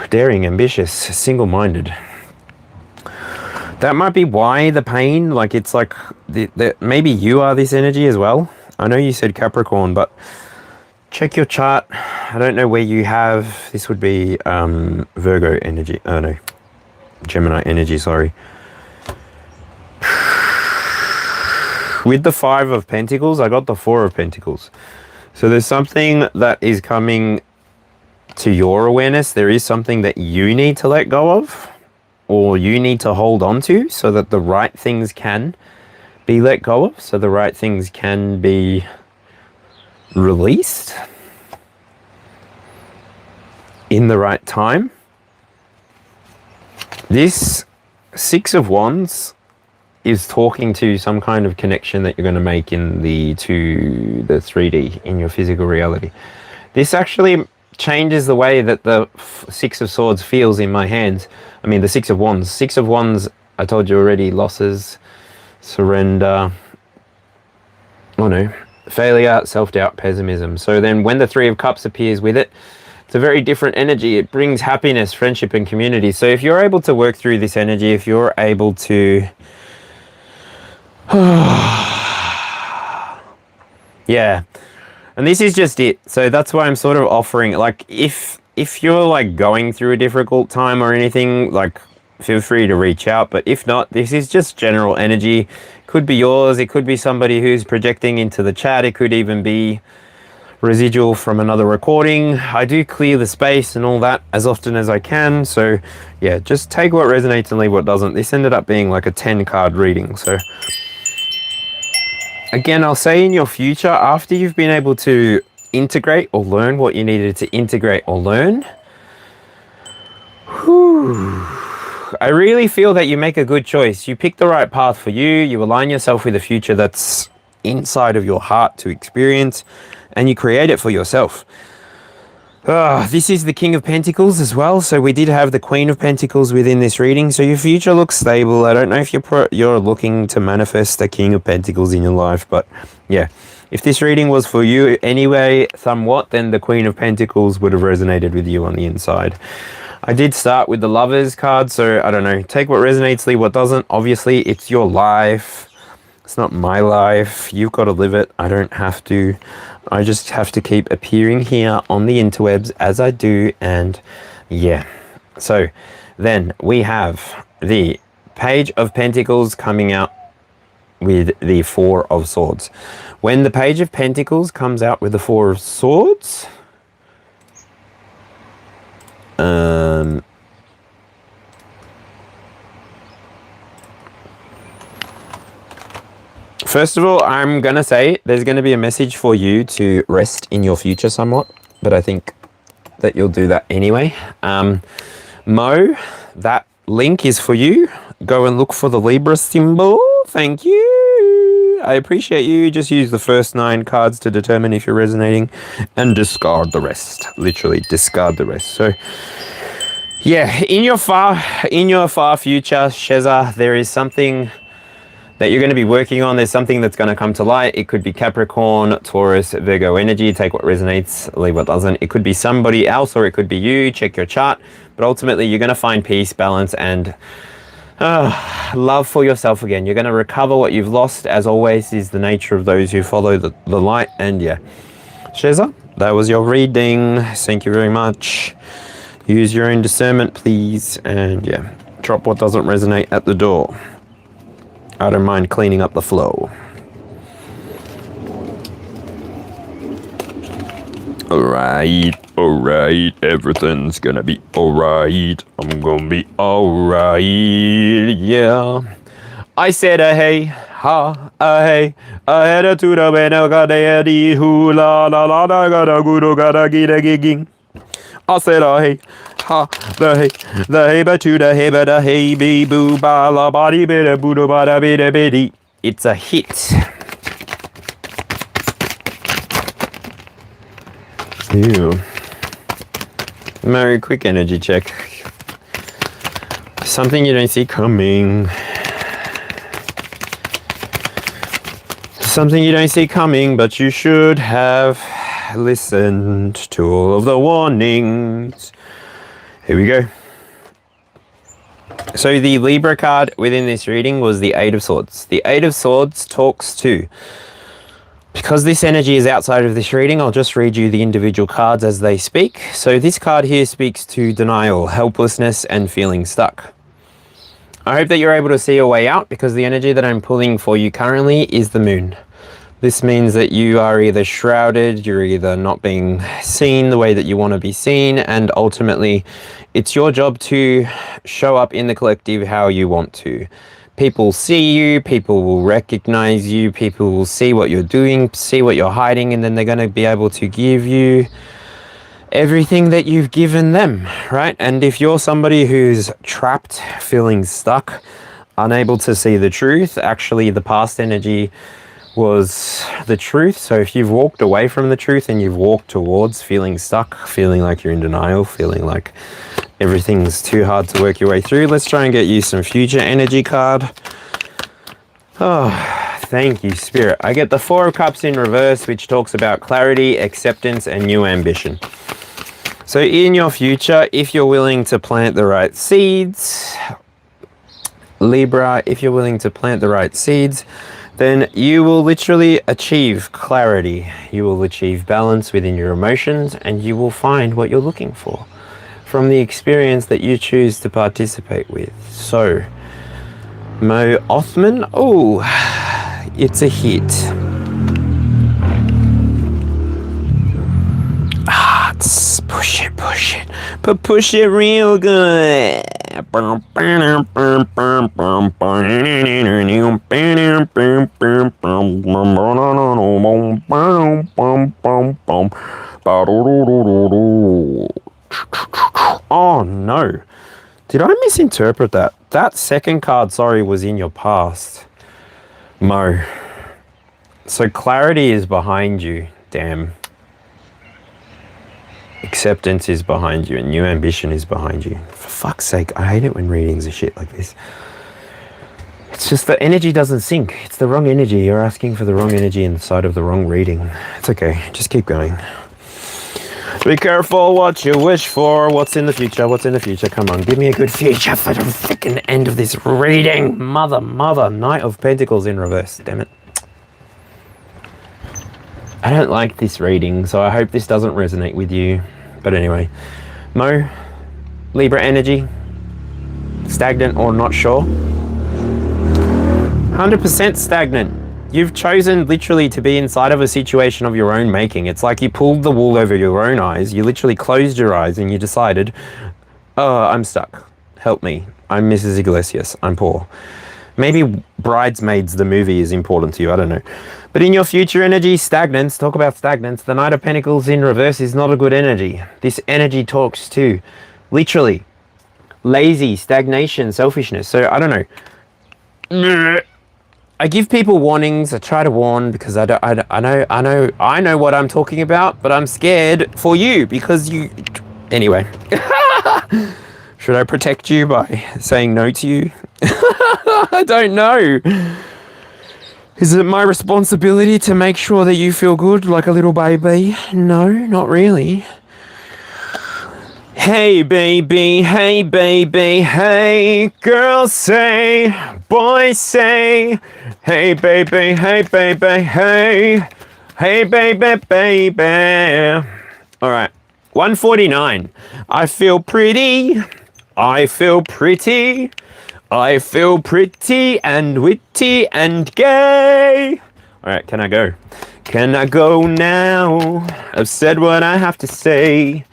Daring, ambitious, single-minded. That might be why the pain, like it's like, maybe you are this energy as well. I know you said Capricorn, but check your chart. I don't know where you have, this would be Virgo energy. Oh no, Gemini energy, sorry. With the 5 of Pentacles, I got the 4 of Pentacles. So there's something that is coming to your awareness. There is something that you need to let go of, or you need to hold on to, so that the right things can be let go of, so the right things can be released in the right time. This 6 of Wands is talking to some kind of connection that you're going to make in the 3D, in your physical reality. This actually changes the way that the 6 of Swords feels in my hands. I mean, the 6 of Wands. 6 of Wands, I told you already, losses, surrender, oh no, failure, self-doubt, pessimism. So then when the 3 of Cups appears with it, it's a very different energy. It brings happiness, friendship, and community. So if you're able to work through this energy, if you're able to yeah, and this is just it. So that's why I'm sort of offering, like, if you're like going through a difficult time or anything, like, feel free to reach out. But if not, this is just general energy. Could be yours, it could be somebody who's projecting into the chat, it could even be residual from another recording. I do clear the space and all that as often as I can. So yeah, just take what resonates and leave what doesn't. This ended up being like a 10 card reading. So again, I'll say in your future, after you've been able to integrate or learn what you needed to integrate or learn, I really feel that you make a good choice. You pick the right path for you. You align yourself with a future that's inside of your heart to experience, and you create it for yourself. This is the King of Pentacles as well. So we did have the Queen of Pentacles within this reading. So your future looks stable. I don't know if you're looking to manifest the King of Pentacles in your life, but yeah, if this reading was for you anyway, somewhat, then the Queen of Pentacles would have resonated with you on the inside. I did start with the Lovers card, so I don't know. Take what resonates, leave what doesn't. Obviously, it's your life. It's not my life. You've got to live it. I don't have to. I just have to keep appearing here on the interwebs as I do. And yeah. So then we have the Page of Pentacles coming out with the 4 of Swords. When the Page of Pentacles comes out with the 4 of Swords, first of all, I'm going to say there's going to be a message for you to rest in your future somewhat, but I think that you'll do that anyway. Mo, that link is for you. Go and look for the Libra symbol. Thank you. I appreciate you. Just use the first 9 cards to determine if you're resonating and discard the rest. Literally discard the rest. So yeah, in your far future, Sheza, there is something that you're going to be working on. There's something that's going to come to light. It could be Capricorn, Taurus, Virgo energy. Take what resonates, leave what doesn't. It could be somebody else or it could be you. Check your chart. But ultimately, you're going to find peace, balance, and love for yourself again. You're going to recover what you've lost, as always is the nature of those who follow the light. And yeah, Sheza, that was your reading. Thank you very much. Use your own discernment, please. And yeah, drop what doesn't resonate at the door. I don't mind cleaning up the flow. Alright, everything's gonna be alright. I'm gonna be alright, yeah. I said a hey, ha, a hey, a head to the beno, got a di hula, la la la, got a good, got a gida gigging. I said a hey, ha. The hey ba to the hey ba da hey be boo ba la body bida boo da ba da bida biddy. It's a hit. Ew. Very quick energy check. Something you don't see coming. Something you don't see coming, but you should have listened to all of the warnings. Here we go. So the Libra card within this reading was the Eight of Swords. The Eight of Swords talks to, because this energy is outside of this reading, I'll just read you the individual cards as they speak. So this card here speaks to denial, helplessness, and feeling stuck. I hope that you're able to see a way out, because the energy that I'm pulling for you currently is the moon. This means that you are either shrouded, you're either not being seen the way that you want to be seen, and ultimately it's your job to show up in the collective how you want to. People see you, people will recognize you, people will see what you're doing, see what you're hiding, and then they're going to be able to give you everything that you've given them, right? And if you're somebody who's trapped, feeling stuck, unable to see the truth, actually the past energy was the truth. So if you've walked away from the truth and you've walked towards feeling stuck, feeling like you're in denial, feeling like everything's too hard to work your way through, let's try and get you some future energy card. Oh, thank you, Spirit. I get the Four of Cups in reverse, which talks about clarity, acceptance, and new ambition. So in your future, if you're willing to plant the right seeds, Libra, if you're willing to plant the right seeds, then you will literally achieve clarity. You will achieve balance within your emotions, and you will find what you're looking for from the experience that you choose to participate with. So, Mo Othman, oh, it's a hit. Push it, but push it real good. Oh no, did I misinterpret that? That second card, sorry, was in your past, Mo. So clarity is behind you, damn. Acceptance is behind you, and new ambition is behind you. For fuck's sake, I hate it when readings are shit like this. It's just the energy doesn't sync. It's the wrong energy. You're asking for the wrong energy inside of the wrong reading. It's okay. Just keep going. Be careful what you wish for. What's in the future? What's in the future? Come on, give me a good future for the freaking end of this reading. Mother. Knight of Pentacles in reverse. Damn it. I don't like this reading, so I hope this doesn't resonate with you. But anyway, Mo, Libra energy, stagnant or not sure? 100% stagnant. You've chosen literally to be inside of a situation of your own making. It's like you pulled the wool over your own eyes. You literally closed your eyes and you decided, oh, I'm stuck. Help me. I'm Mrs. Iglesias. I'm poor. Maybe Bridesmaids, the movie, is important to you. I don't know. But in your future energy, stagnance, talk about stagnance. The Knight of Pentacles in reverse is not a good energy. This energy talks to literally lazy, stagnation, selfishness. So I don't know. I give people warnings. I try to warn because I know what I'm talking about, but I'm scared for you because you. Anyway, should I protect you by saying no to you? I don't know. Is it my responsibility to make sure that you feel good like a little baby? No, not really. Hey baby, hey baby, hey. Girls say, boys say. Hey baby, hey baby, hey. Hey baby, baby. Alright, 149. I feel pretty. I feel pretty. I feel pretty and witty and gay. Alright, can I go? Can I go now? I've said what I have to say.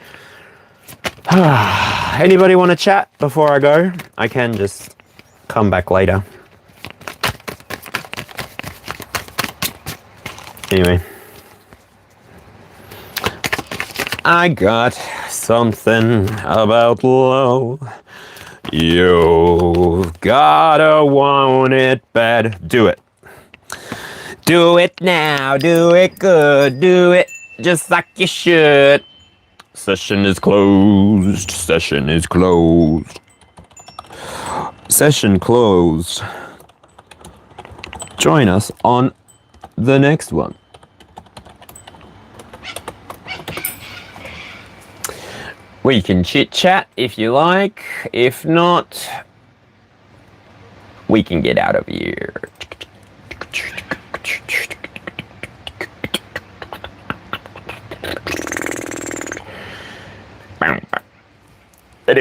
Anybody want to chat before I go? I can just come back later. Anyway. I got something about love. You gotta want it bad. Do it. Do it now. Do it good. Do it just like you should. Session is closed. Session is closed. Session closed. Join us on the next one. We can chit chat if you like. If not, we can get out of here. The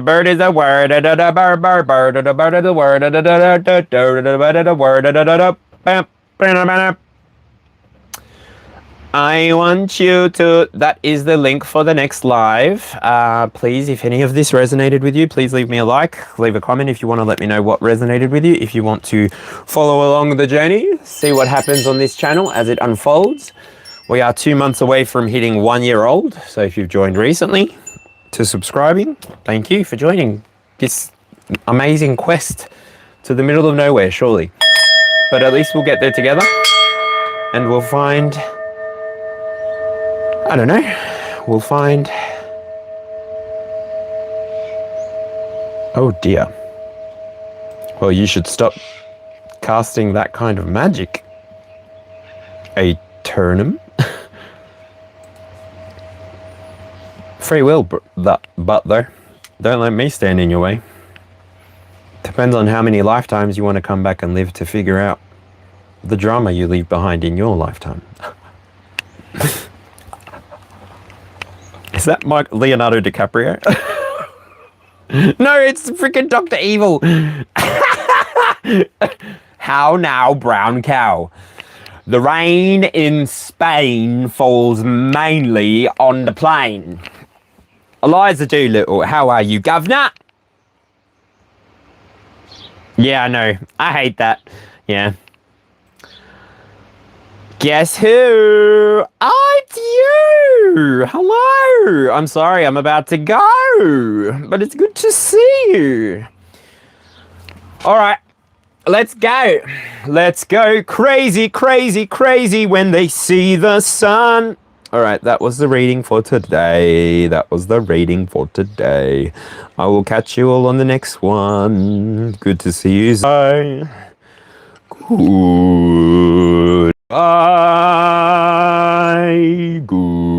bird is a word, the bird is a word, the word, I want you to, that is the link for the next live. Please, if any of this resonated with you, please leave me a like, leave a comment if you want to let me know what resonated with you. If you want to follow along the journey, see what happens on this channel as it unfolds. We are 2 months away from hitting 1 year old. So if you've joined recently to subscribing, thank you for joining this amazing quest to the middle of nowhere, surely. But at least we'll get there together and we'll find, I don't know, we'll find, oh dear. Well, you should stop casting that kind of magic. A turnum? Free will, butler. Don't let me stand in your way. Depends on how many lifetimes you want to come back and live to figure out the drama you leave behind in your lifetime. Is that Leonardo DiCaprio? No, it's freaking Dr. Evil. How now, brown cow? The rain in Spain falls mainly on the plain. Eliza Doolittle, how are you, governor? Yeah, I know. I hate that. Yeah. Guess who? Oh, it's you! Hello! I'm sorry, I'm about to go, but it's good to see you. All right, let's go. Let's go crazy, crazy, crazy when they see the sun. All right, that was the reading for today. That was the reading for today. I will catch you all on the next one. Good to see you. Bye. Good. Bye.